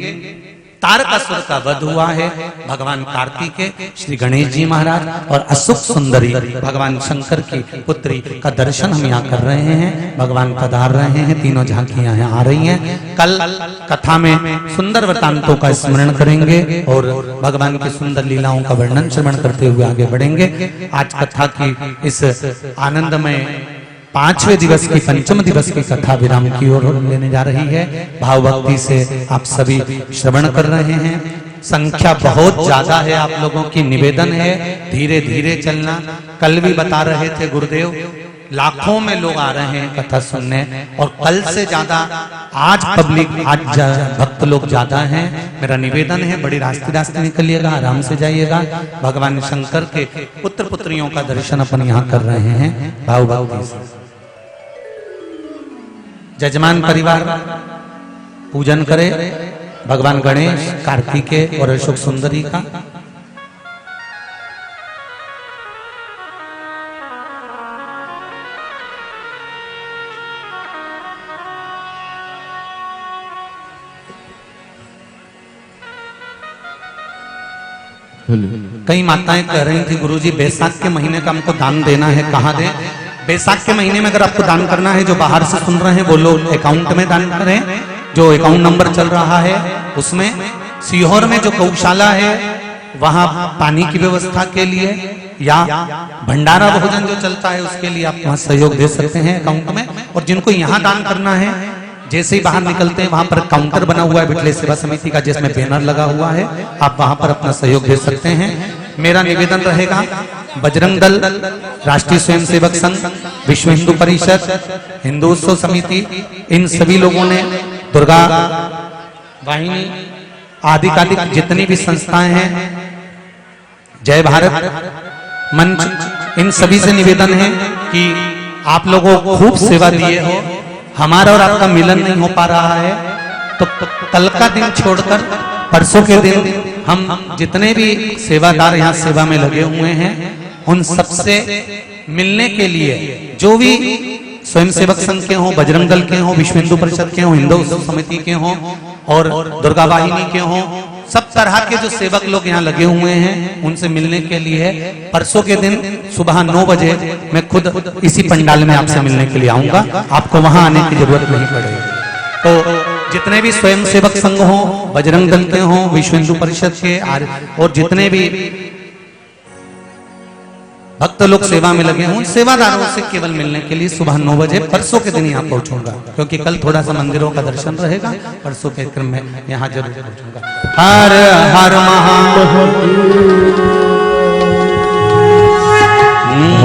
S1: तारकासुर का वध हुआ है, भगवान कार्तिकेय श्री गणेश जी महाराज और अशुभ सुंदरी भगवान शंकर की पुत्री का दर्शन हम यहाँ कर रहे हैं। भगवान पधार रहे हैं, तीनों झांकियां यहाँ आ रही हैं। कल कथा में सुंदर वृतांतों का स्मरण करेंगे और भगवान की सुंदर लीलाओं का वर्णन श्रवण करते हुए आगे बढ़ेंगे। आज कथा की इस आनंदमय 5वें दिवस की, पंचम दिवस की कथा विराम की ओर लेने जा रही है। भाव भक्ति से आप सभी श्रवण कर रहे हैं। संख्या बहुत ज्यादा है, आप लोगों की निवेदन है धीरे धीरे चलना। कल भी बता रहे थे गुरुदेव, लाखों में लोग आ रहे हैं कथा सुनने, और कल से ज्यादा आज पब्लिक, आज भक्त लोग ज्यादा हैं। मेरा निवेदन है, बड़ी रास्ते रास्ते निकलिएगा, आराम से जाइएगा। भगवान शंकर के पुत्र पुत्रियों का दर्शन अपन यहाँ कर रहे हैं भाव भक्ति से। जजमान परिवार पूजन करे भगवान गणेश, कार्तिकेय और अशोक सुंदरी का। कई माताएं कह रही थी गुरुजी बैसाख के महीने का हमको दान देना है, कहाँ दें? बैसाख के महीने में अगर आपको दान करना है, जो बाहर से सुन रहे हैं वो लोग अकाउंट में दान करें, जो अकाउंट नंबर चल रहा है उसमें। सीहोर में जो गौशाला है वहां पानी की व्यवस्था के लिए या भंडारा भोजन जो चलता है उसके लिए आप वहां सहयोग दे सकते हैं अकाउंट में। और जिनको यहाँ दान करना है, जैसे ही बाहर निकलते हैं वहां पर काउंटर बना हुआ है बिटले सेवा समिति का, जिसमें बैनर लगा हुआ है, आप वहां पर अपना सहयोग दे सकते हैं। मेरा निवेदन रहेगा, बजरंग दल, राष्ट्रीय स्वयंसेवक संघ, विश्व हिंदू परिषद, हिंदू उत्सव समिति, इन सभी लोगों ने, दुर्गा वाहिनी आदि जितनी भी संस्थाएं हैं, जय भारत मंच, इन सभी से निवेदन है कि आप लोगों को खूब सेवा दिए हो। हमारा और आपका मिलन नहीं हो पा रहा है, तो कल का दिन छोड़कर परसों के दिन हम जितने भी सेवादार यहाँ सेवा में लगे हुए हैं उन सबसे मिलने के लिए, जो भी स्वयंसेवक संघ के हों, बजरंग दल के हों, विश्व हिंदू परिषद के हों, हिंदू उत्सव समिति के हों और दुर्गा वाहिनी के हों, सब तरह के जो सेवक लोग यहाँ लगे हुए हैं उनसे मिलने के लिए परसों के दिन सुबह 9 बजे मैं खुद इसी पंडाल में आपसे मिलने के लिए आऊंगा। आपको वहां आने की जरूरत नहीं पड़ेगी। तो जितने भी स्वयंसेवक संघ हों, बजरंग दल के हों, विश्व हिंदू परिषद के और जितने भी भक्त लोग सेवा में लगे हों, सेवादारों से केवल मिलने के लिए सुबह 9 बजे परसों के दिन यहाँ पहुंचूंगा, क्योंकि कल थोड़ा सा मंदिरों का दर्शन रहेगा, परसों के क्रम में यहाँ जरूर पहुंचूंगा। हर हर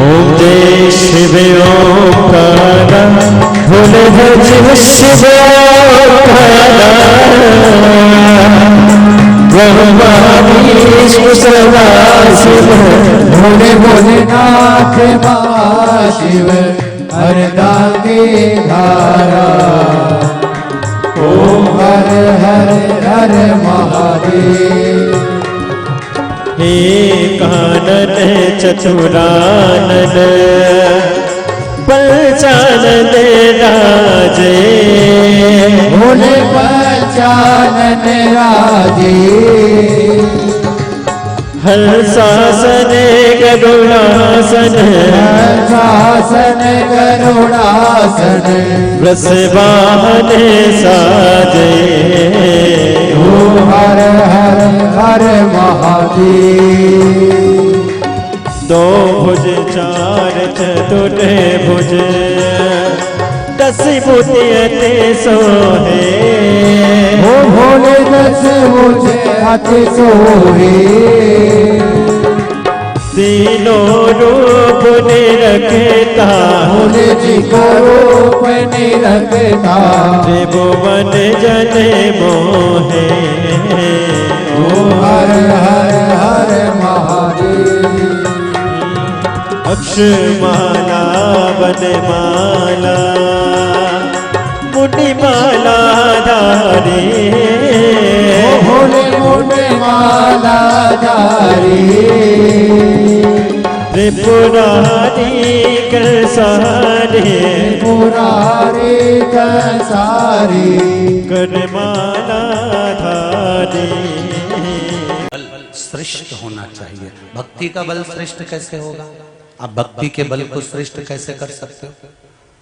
S2: ओम जय शिव ओंकार, भोल भज शिव भोले भोलेनाथ महाशिव, हरदांगे धारा। ओम हर हर हर महादेव।
S3: हे कानन चतुरानन, पंचानन राजे,
S2: भोले पंचानन राजे।
S3: हर शासन गरुड़ासन,
S2: शासन गरुड़ासन,
S3: वृषवाहन साजे।
S2: ओम हर हर हर महादेव।
S3: दो भुज चार चतुर भुज, दस बुद्धियते सोहे
S2: हो भोले दस मुझे अति सोहे
S3: तीनों रूप निरखता
S2: भोले जी को रूप निरखता
S3: त्रिभुवन जन मोहे
S2: ओ हर हर हर महादेव
S3: अक्षमाला वनमाला मुनिमाला धारी
S2: ओ भोले मुनि माला धारी
S3: त्रिपुरारी करसारे
S2: मुरारी कंसारी
S3: करमाला धारी
S1: बल श्रेष्ठ होना चाहिए। भक्ति का बल श्रेष्ठ कैसे होगा? आप भक्ति के बल को श्रेष्ठ कैसे कर सकते हो?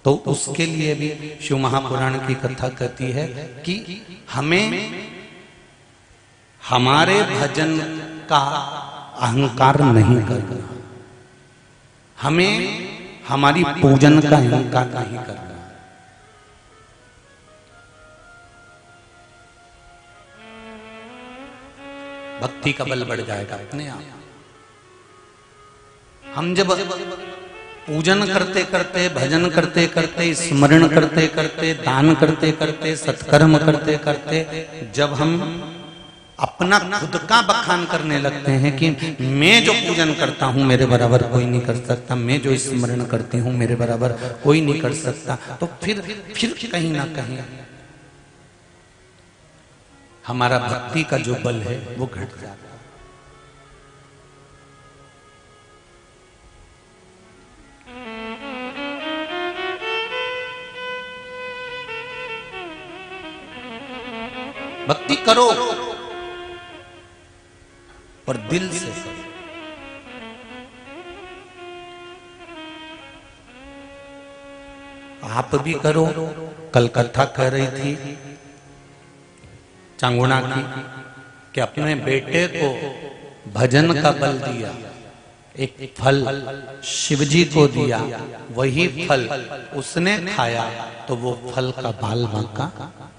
S1: तो उसके लिए भी शिव महापुराण की कथा कहती है कि हमें हमारे भजन का अहंकार नहीं करना, हमें हमारी पूजन का अहंकार नहीं करना। भक्ति का बल बढ़ जाएगा अपने आप। हम जब पूजन करते करते, भजन करते करते, स्मरण करते करते, दान करते करते, सत्कर्म करते करते, जब हम अपना खुद का बखान करने लगते हैं कि मैं जो पूजन करता हूं मेरे बराबर कोई नहीं कर सकता, मैं जो स्मरण करती हूं मेरे बराबर कोई नहीं कर सकता, तो फिर कहीं ना कहीं हमारा भक्ति का जो बल है वो घट जाता है। भक्ति करो और दिल से करो। आप भी करो। कल कथा कह रही थी चांगुणा की कि अपने बेटे को भजन का बल दिया, एक फल शिवजी को दिया, वही फल उसने खाया तो वो फल का बाल बांका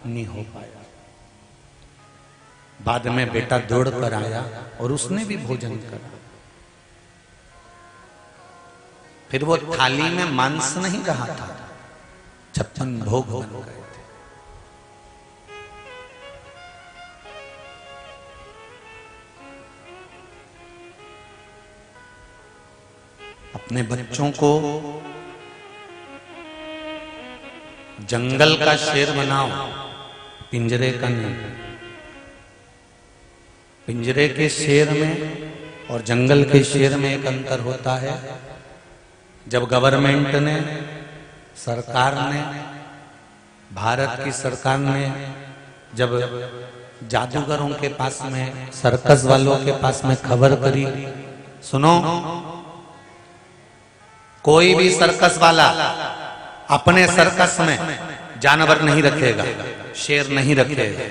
S1: नहीं हो पाया। बाद में बेटा दौड़ कर आया और उसने भी भोजन करा। फिर वो थाली में मांस नहीं रहा था, 56 भोग बन गए थे। अपने बच्चों को जंगल का शेर बनाओ, पिंजरे का नहीं। पिंजरे के शेर में और जंगल के शेर में एक अंतर होता है। जब गवर्नमेंट ने, सरकार ने, भारत की सरकार ने जब जादूगरों के पास में, सर्कस वालों के पास में खबर करी, सुनो कोई भी सर्कस वाला अपने सर्कस में जानवर नहीं रखेगा, शेर नहीं रखेगा।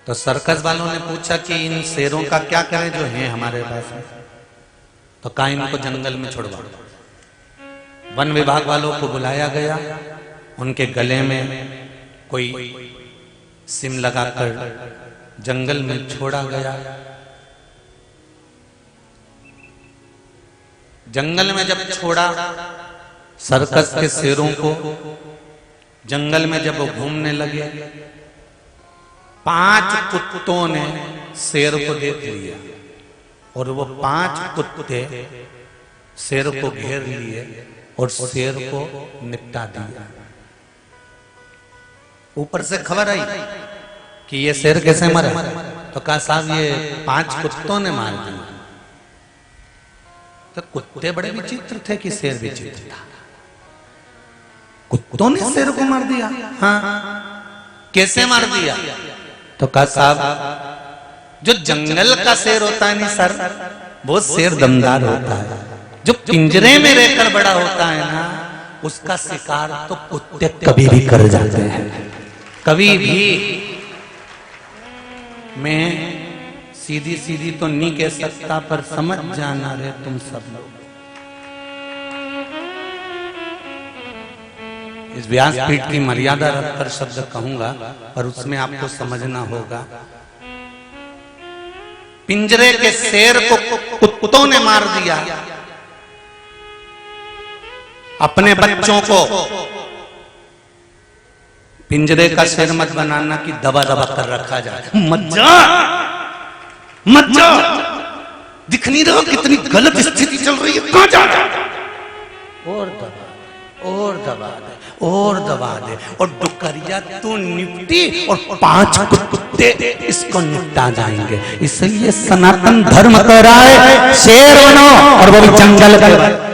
S1: तो सर्कस वालों ने पूछा कि इन शेरों का क्या करें जो हैं हमारे पास में? तो कहा इनको जंगल में छुड़वा। वन विभाग वालों को बुलाया गया, उनके गले में कोई सिम लगाकर जंगल में छोड़ा गया। जंगल में जब छोड़ा, सर्कस के शेरों को जंगल में जब वो घूमने लगे, 5 कुत्तों ने शेर को देख लिया और वो 5 कुत्ते शेर को घेर लिए और शेर को निपटा दिया। ऊपर से खबर आई कि ये शेर कैसे मरा, तो कहा साहब ये 5 कुत्तों ने मार दिया। तो कुत्ते बड़े विचित्र थे कि शेर विचित्र था। कुत्तों ने शेर को मार दिया? हाँ, कैसे मार दिया? तो कहा साहब जो जंगल का शेर होता है नहीं सर, वो शेर दमदार होता है। जो पिंजरे में रहकर बड़ा होता है ना, उसका शिकार तो कुत्ते कभी भी कर जाते हैं, कभी भी। मैं सीधी सीधी तो नहीं कह सकता, पर समझ जाना रे तुम सब लोग। इस व्यासपीठ की मर्यादा रखकर शब्द कहूंगा, पर उसमें आपको समझना होगा। पिंजरे के शेर को कुत्तों ने मार दिया, अपने बच्चों को पिंजरे का शेर मत बनाना कि दबा दबा कर रखा जाए। मत जा, मत जा, दिख नहीं रहा कितनी गलत स्थिति चल रही है, कहां जा रहा है? और दबा, और दबा दे, और दबा दे, और डुकरिया तू निपटी और 5 कुत्ते इसको निपटा जाएंगे। इसलिए सनातन धर्म कह रहा है शेर बनो, और वो भी जंगल के।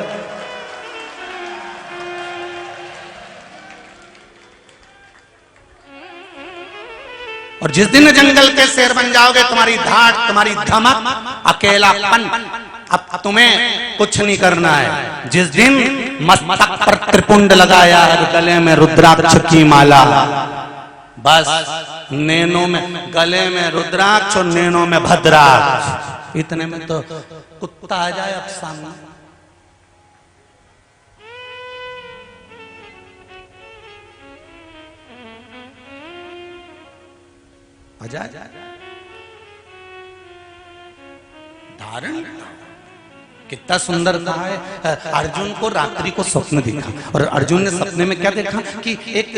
S1: और जिस दिन जंगल के शेर बन जाओगे, तुम्हारी धाड़, तुम्हारी धमक, अकेलापन, अब तुम्हें कुछ नहीं करना है। जिस दिन मस्तक पर त्रिपुंड लगाया है, गले में रुद्राक्ष की माला, बस नैनों में, गले में रुद्राक्ष और नैनों में भद्राक्ष, इतने में तो कुत्ता आ जाए अब सामने। आजा धारण कितना सुंदर कहा है। अर्जुन को रात्रि को स्वप्न दिखा, और अर्जुन ने सपने में क्या देखा कि एक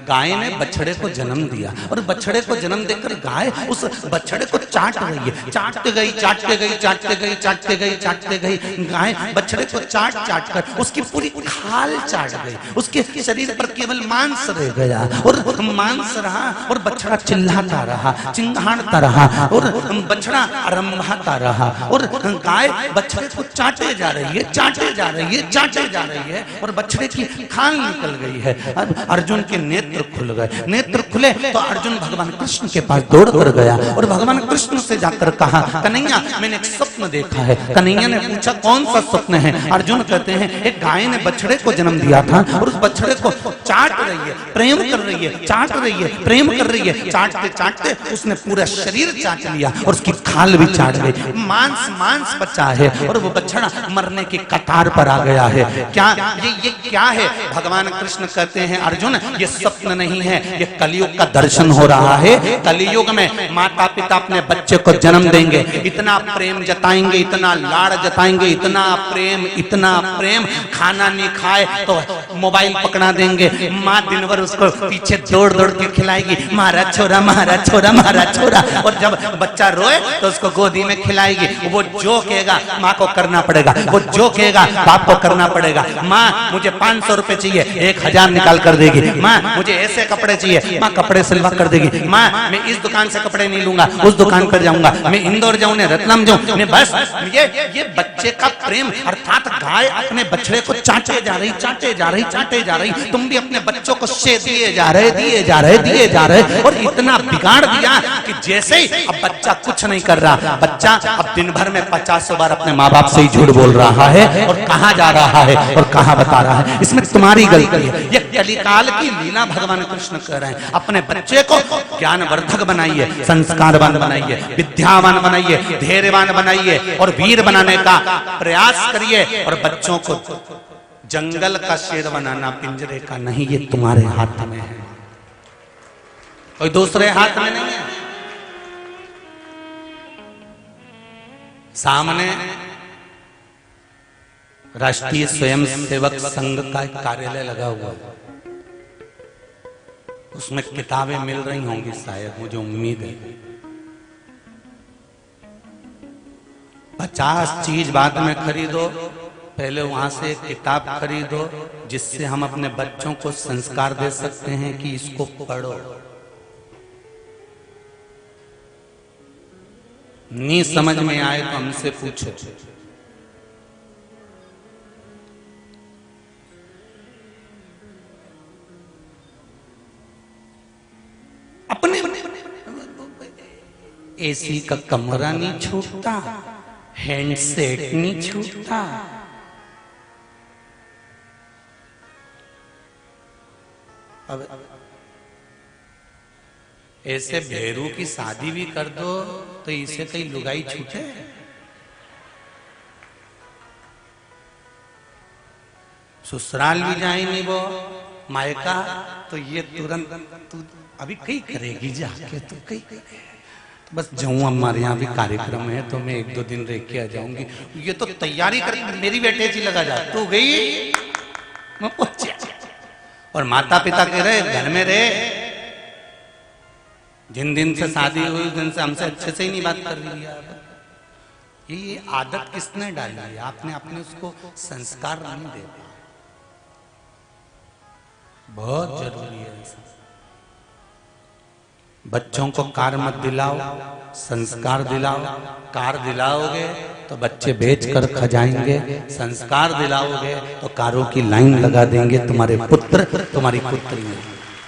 S1: गाय ने बछड़े को जन्म दिया, और बछड़े को जन्म देकर गाय उस बछड़े को चाट रही है। चाटते गई, चाटते गई, चाटते गई, चाटते गई, चाटते गई, गाय बछड़े को चाट चाट कर उसकी पूरी खाल चाट गई। उसके शरीर पर केवल मांस रह गया, और मांस रहा, और बछड़ा चिल्लाता रहा, चिंगाड़ता रहा, और बछड़ा रंभाता रहा, और गाय बछड़े को चाटे जा रही है, चाटे जा रही है, चाटे जा रही है, और बछड़े की खाल निकल गई है। अब अर्जुन के नेत्र खुल गए। नेत्र खुले तो अर्जुन भगवान कृष्ण के पास दौड़ कर गया, और भगवान कृष्ण से जाकर कहा, कन्हैया मैंने एक स्वप्न देखा है। कन्हैया ने पूछा कौन सा स्वप्न है? अर्जुन कहते हैं एक गाय ने बछड़े को जन्म दिया था, और उस बछड़े को चाट रही है, प्रेम कर रही है, चाट रही है, प्रेम कर रही है। चाटते चाटते उसने पूरा शरीर चाट लिया, और उसकी खाल भी चाट गई, मांस मांस बचा है, और वो बछड़ा मरने की कतार पर आ गया है। क्या ये क्या है? भगवान कृष्ण कहते हैं अर्जुन ये स्वप्न नहीं है, ये कलयुग का दर्शन हो रहा है। कलयुग में माता पिता अपने बच्चे को जन्म देंगे, इतना प्रेम जताएंगे, इतना लाड़ जताएंगे, इतना प्रेम, खाना नहीं खाए तो मोबाइल पकड़ा देंगे। माँ दिन भर उसको पीछे दौड़ दौड़ के खिलाएगी, मारा छोरा, मारा छोरा, मारा छोरा, और जब बच्चा रोए तो उसको गोदी में खिलाएगी। वो जो कहेगा माँ को करना पड़ेगा, वो जो कहेगा बाप को करना पड़ेगा। माँ मुझे 500 रुपए चाहिए, 1000 निकाल कर देगी। माँ मुझे ऐसे कपड़े चाहिए, माँ कपड़े सिलवा कर देगी। माँ मैं इस दुकान से कपड़े नहीं लूंगा, उस दुकान पर जाऊंगा, मैं इंदौर जाऊं, रत्लम जाऊं, बस ये बच्चे का प्रेम। अर्थात गाय अपने बछड़े को चाटे जा रही, चाटे जा रही, चाटे जा रही। तुम भी अपने बच्चों को शे दिए जा रहे, दिए जा रहे, दिए जा रहे, और इतना बिगाड़ दिया कि जैसे ही अब बच्चा कुछ नहीं कर रहा। बच्चा अब दिन भर में 50 बार अपने माँ बाप से ही झूठ बोल रहा है, और कहाँ जा रहा है और कहाँ बता रहा है। इसमें तुम्हारी गलती है। ये कलिकाल की लीला भगवान कृष्ण कर रहे हैं। अपने बच्चे को ज्ञानवर्धक बनाइए, संस्कारवान बनाइए, विद्यावान बनाइए, धैर्यवान बनाइए, और वीर बनाने का प्रयास करिए। और बच्चों को जंगल का शेर बनाना, पिंजरे का नहीं, ये तुम्हारे हाथ में है, कोई दूसरे हाथ में नहीं है। सामने राष्ट्रीय स्वयंसेवक संघ का एक कार्यालय लगा हुआ है, उसमें किताबें मिल रही होंगी शायद, मुझे उम्मीद है। 50 चीज बाद में खरीदो, पहले वहां से एक किताब खरीदो, जिससे हम अपने बच्चों को संस्कार दे सकते हैं कि इसको पढ़ो। नहीं समझ में आए तो हमसे पूछो। अपने एसी का कमरा नहीं छूटता, हैंडसेट नहीं छूटता। अब ऐसे भेरू की शादी भी कर दो तो इसे कहीं लुगाई छूटे। ससुराल भी जाए नहीं वो मायका, तो ये तुरंत तू अभी कई करेगी जाके, तू कई करे। तो बस जाऊँ, हमारे यहाँ भी कार्यक्रम है तो मैं 1-2 दिन रह के आ जाऊंगी। ये तो तैयारी कर, मेरी बेटे जी लगा जा, तू गई मैं पहुंचा। और माता पिता कह रहे घर में रहे, जिन दिन से शादी हुई उस दिन से हमसे अच्छे से ही नहीं बात कर रही है। ये आदत किसने डाली है? आपने अपने उसको संस्कार नहीं दे पाए। बहुत जरूरी है। बच्चों को कार मत दिलाओ, संस्कार दिलाओ। कार दिलाओगे तो बच्चे बेच कर खजाएंगे, संस्कार दिलाओगे तो कारों की लाइन लगा देंगे तुम्हारे पुत्र तुम्हारी पुत्रियां।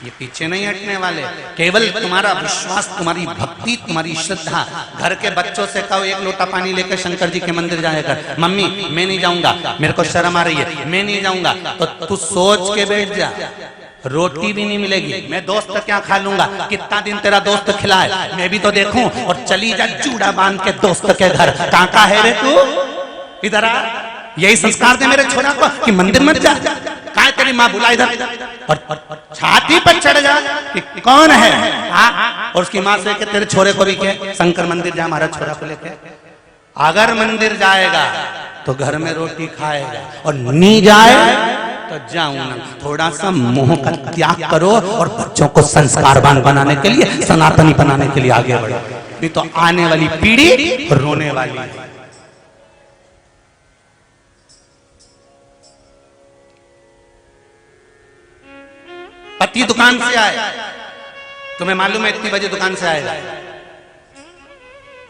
S1: ये पीछे नहीं हटने वाले। केवल तुम्हारा विश्वास, तुम्हारी भक्ति, तुम्हारी श्रद्धा। घर के बच्चों से कहो 1 लोटा पानी लेकर शंकर जी के मंदिर जाया कर। मम्मी मैं नहीं जाऊंगा, मेरे को शर्म आ रही है, मैं नहीं जाऊंगा। तो तू सोच के बैठ जा, रोटी भी नहीं मिलेगी। मैं दोस्त क्या खा लूंगा? कितना दिन तेरा दोस्त खिलाए, मैं भी तो देखूं। और चली जा चूड़ा बांध के दोस्त के घर। काका है रे तू, इधर आ। यही संस्कार दे मेरे छोरा को कि मंदिर मत जा। कहा तेरी माँ बुला इधर, और छाती पर चढ़ जा कि कौन है। और उसकी माँ से कि तेरे छोरे को भी कह शंकर मंदिर जा, हमारा छोरा को लेके। अगर मंदिर जाएगा तो घर में रोटी खाएगा, और नहीं जाए तो जाऊं ना। थोड़ा सा मोह का त्याग करो और बच्चों को संस्कारवान बनाने के लिए, सनातनी बनाने के लिए आगे बढ़ो। नहीं तो आने वाली पीढ़ी रोने वाली है। पति दुकान से आए, तुम्हें मालूम है इतनी बजे दुकान से आएगा,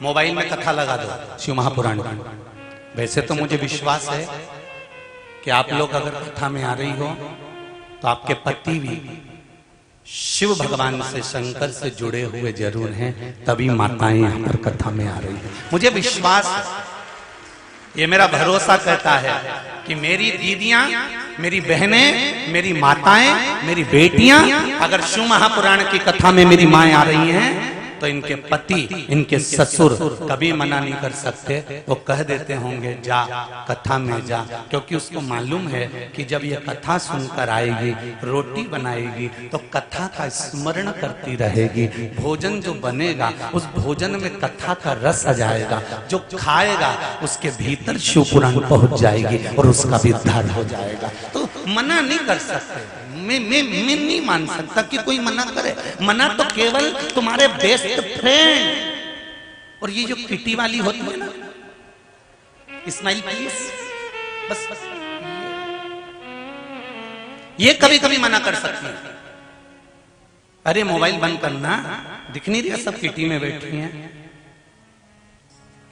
S1: मोबाइल में कथा लगा दो शिव महापुराण की। वैसे तो मुझे विश्वास है कि आप लोग अगर कथा में आ रही हो तो आपके पति भी शिव भगवान से, शंकर से जुड़े हुए जरूर हैं, तभी माताएं यहाँ पर कथा में आ रही है। मुझे विश्वास है, ये मेरा भरोसा कहता है कि मेरी दीदियां, मेरी बहनें, मेरी माताएं, मेरी बेटियां अगर शिव महापुराण की कथा में मेरी माएं आ रही हैं तो इनके पति, इनके ससुर कभी मना नहीं कर सकते। वो कह देते होंगे जा कथा में जा, क्योंकि उसको मालूम है कि जब ये कथा सुनकर आएगी, रोटी बनाएगी तो कथा का स्मरण करती रहेगी। भोजन जो बनेगा उस भोजन में कथा का रस आ जाएगा, जो खाएगा उसके भीतर शिव पुराण पहुंच जाएगी और उसका भी उद्धार हो जाएगा। तो मना नहीं कर सकते। मैं नहीं मान सकता कि कोई मना करे। मना तो केवल तुम्हारे बेस्ट फ्रेंड। और ये जो किटी वाली होती है ना, स्माइल प्लीज, बस ये कभी कभी मना कर सकती है। अरे मोबाइल बंद करना, दिख नहीं रहा सब किटी में बैठी हैं।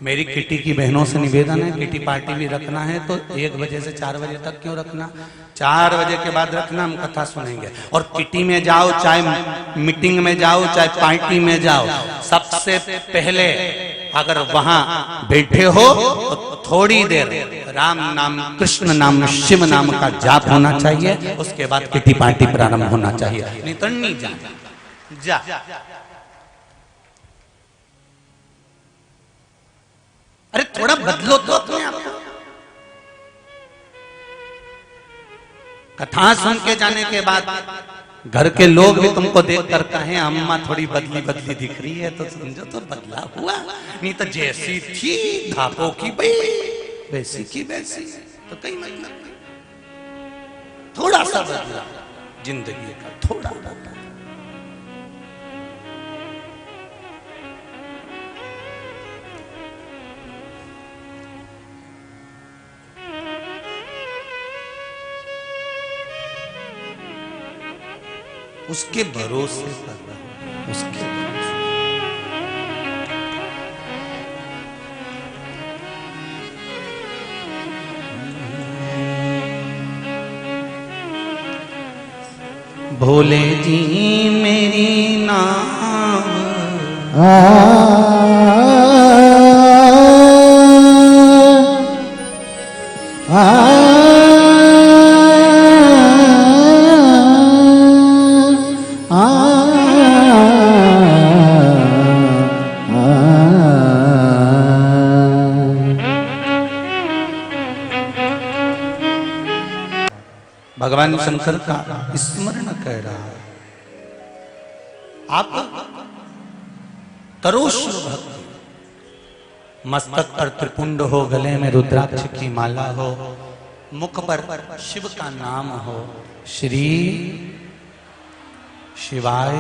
S1: मेरी किटी की बहनों से निवेदन है, किटी पार्टी भी रखना है तो 1 बजे से 4 बजे तक क्यों रखना, 4 बजे के बाद रखना, हम कथा सुनेंगे। और किटी में जाओ, चाहे मीटिंग में जाओ, चाहे पार्टी में जाओ, सबसे पहले अगर वहां बैठे हो तो थोड़ी देर राम नाम, कृष्ण नाम, शिव नाम का जाप होना चाहिए। उसके बाद किटी पार्टी प्रारंभ होना चाहिए। नहीं तो नहीं जा। अरे थोड़ा बदलो तो अपने आप को। कथा सुन के जाने के बाद घर के लोग भी तुमको देख कर कहें अम्मा थोड़ी बदली बदली दिख रही है, तो समझो तो बदला हुआ। नहीं तो जैसी थी धापो की भाई वैसी की वैसी, तो कहीं मतलब नहीं। थोड़ा सा बदला जिंदगी का, थोड़ा बदला। उसके भरोसे कर रहा हूं, उसके भोले जी मेरी नाम भगवान शंकर का स्मरण कर रहा है। आप करो शिव भक्ति, मस्तक पर त्रिपुंड हो, गले में रुद्राक्ष की माला हो, मुख पर शिव का नाम हो, श्री शिवाय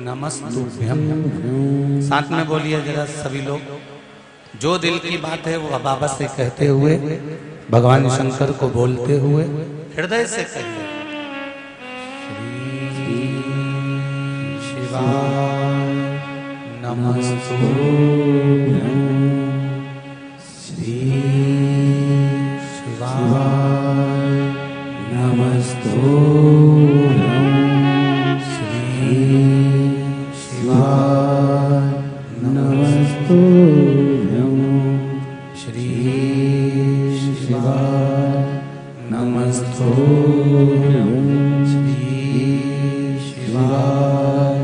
S1: नमस्तुभ्यम। साथ में बोलिए जरा सभी लोग, जो दिल की बात है वो बाबा से कहते हुए, भगवान शंकर को बोलते हुए हृदय से कहिए, श्री शिवाय नमस्तुभ्यम, श्री शिवाय नमस्तुभ्यम, श्री शिवाय नमस्तुभ्यम, श्री शिवाय नमस्तुभ्यम, श्री शिवाय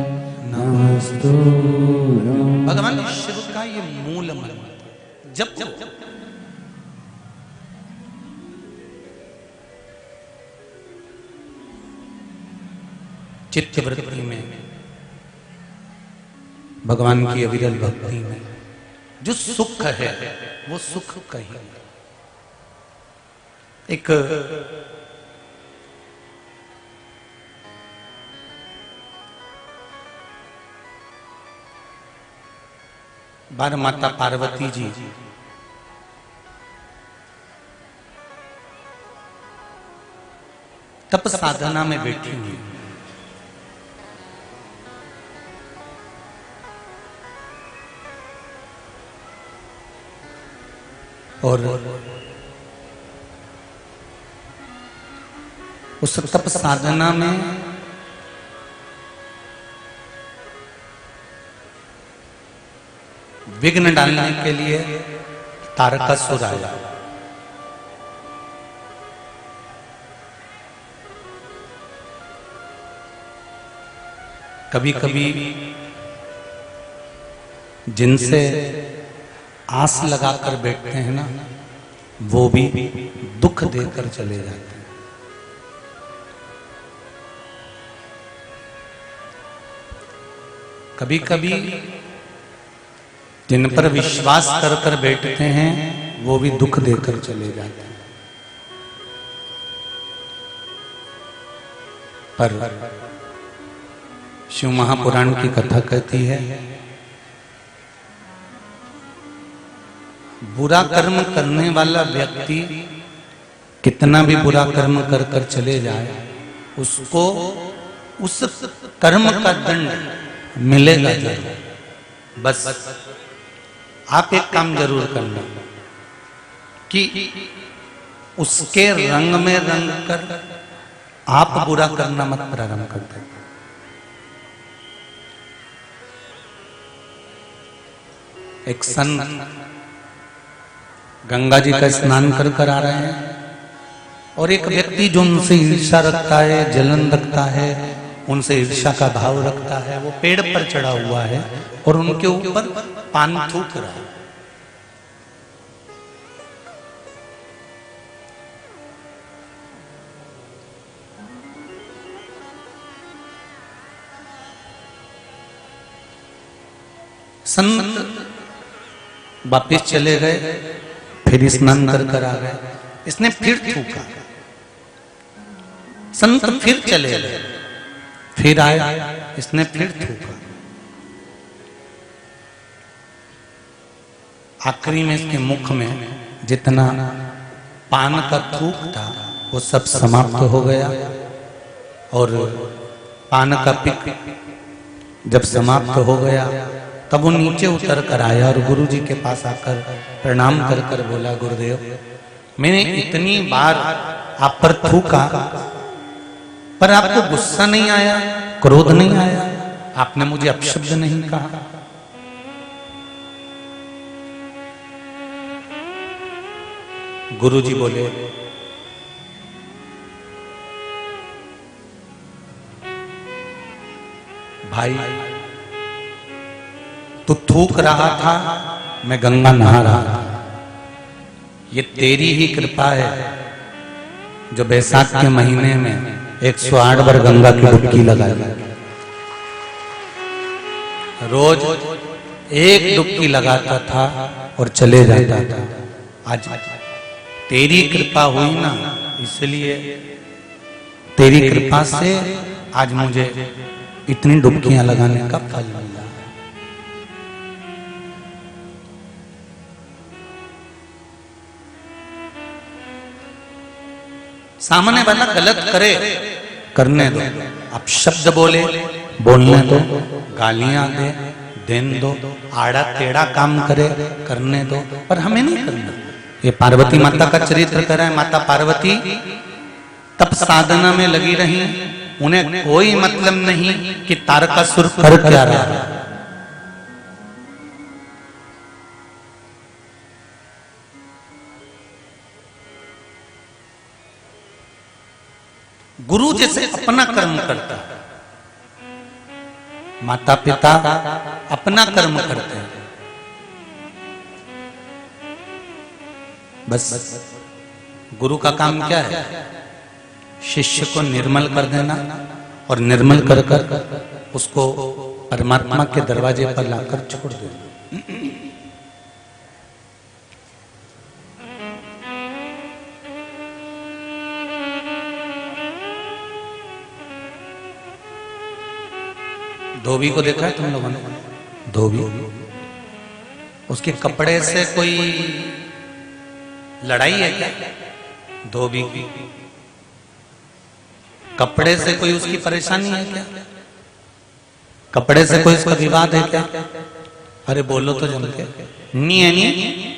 S1: नमस्तुभ्यम। भगवान शिव का ये मूल मंत्र जब चित्तवृत्ति में, भगवान की अविरल भक्ति में जो सुख है वो सुख कहीं एक बार माता पार्वती जी तप साधना में बैठी हुई, और उस तप साधना में विघ्न डालने के लिए तारकासुर आया। कभी कभी जिनसे आस लगाकर बैठते हैं ना, वो भी दुख देकर चले जाते हैं। कभी कभी जिन पर विश्वास कर कर बैठते हैं वो भी दुख देकर चले जाते हैं। पर शिव महापुराण की कथा कहती है, बुरा कर्म करने वाला व्यक्ति कितना भी बुरा कर्म कर कर चले जाए, उसको उस कर्म का दंड मिलेगा जरूर। बस आप एक काम जरूर करना कि उसके रंग में रंग कर आप बुरा करना मत प्रारंभ कर दो। एक संत गंगा जी का स्नान कर कर आ रहे हैं, और एक व्यक्ति जो उनसे ईर्ष्या रखता है, जलन रखता है, उनसे ईर्ष्या का भाव रखता है, वो पेड़ पर चढ़ा हुआ है और उनके ऊपर पान थूक रहा है। संत वापिस चले गए, फिर स्नान कर कर आ गए, इसने फिर थूका। संत फिर चले गए, फिर आया, इसने फिर थूका। आखिरी में इसके मुख में जितना पान का थूक था वो सब समाप्त हो गया, और पान का पिक जब समाप्त हो गया तब वो नीचे उतर कर आया और गुरु जी के पास आकर प्रणाम कर कर बोला, गुरुदेव मैंने इतनी बार आप पर थूका पर आपको गुस्सा नहीं आया, क्रोध नहीं आया, आपने मुझे अपशब्द नहीं कहा। गुरु जी बोले, भाई तू थूक रहा था, मैं गंगा नहा रहा था, ये तेरी ही कृपा है जो बैसाख के महीने में 108 बार गंगा की डुबकी लगाई, रोज एक डुबकी लगाता था और चले जाता था। आज तेरी कृपा हुई ना, इसलिए तेरी कृपा से आज मुझे इतनी डुबकियां लगाने का फल मिला। सामने वाला गलत करे, करने दो। आप शब्द बोले, बोलने दो। गालियां दे, देन दो। आड़ा टेढ़ा काम करे, करने दो, पर हमें नहीं करना। ये पार्वती माता का चरित्र कर रहा है। माता पार्वती तप साधना में लगी रही, उन्हें कोई मतलब नहीं कि तारकासुर कर क्या रहा है। गुरु जैसे अपना कर्म करता है, माता पिता अपना कर्म करते हैं। बस गुरु का काम क्या है? शिष्य को निर्मल कर देना और निर्मल कर कर उसको परमात्मा के दरवाजे पर लाकर छोड़ देना। धोबी को देखा है तुम लोगों ने? धोबी, उसके कपड़े से कोई लड़ाई है क्या? धोबी की कपड़े से कोई उसकी परेशानी है क्या? कपड़े से कोई उसका विवाद है क्या? अरे बोलो तो जम के। नहीं है, नहीं।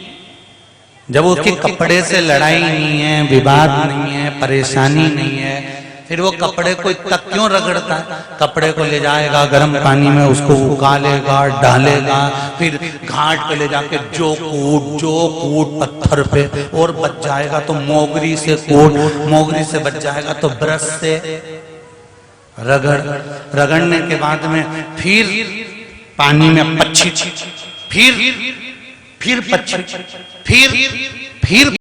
S1: जब उसके कपड़े से लड़ाई नहीं है, विवाद नहीं है, परेशानी नहीं है, फिर वो कपड़े को तक क्यों रगड़ता है? कपड़े को ले जाएगा गर्म पानी में, उसको उकालेगा, डालेगा, फिर घाट पे ले जाके जो कूट पत्थर पे, और बच जाएगा तो मोगरी से कूट, मोगरी से बच जाएगा तो ब्रश से रगड़ने के बाद में फिर पानी में पच्छी, फिर पच्छी, फिर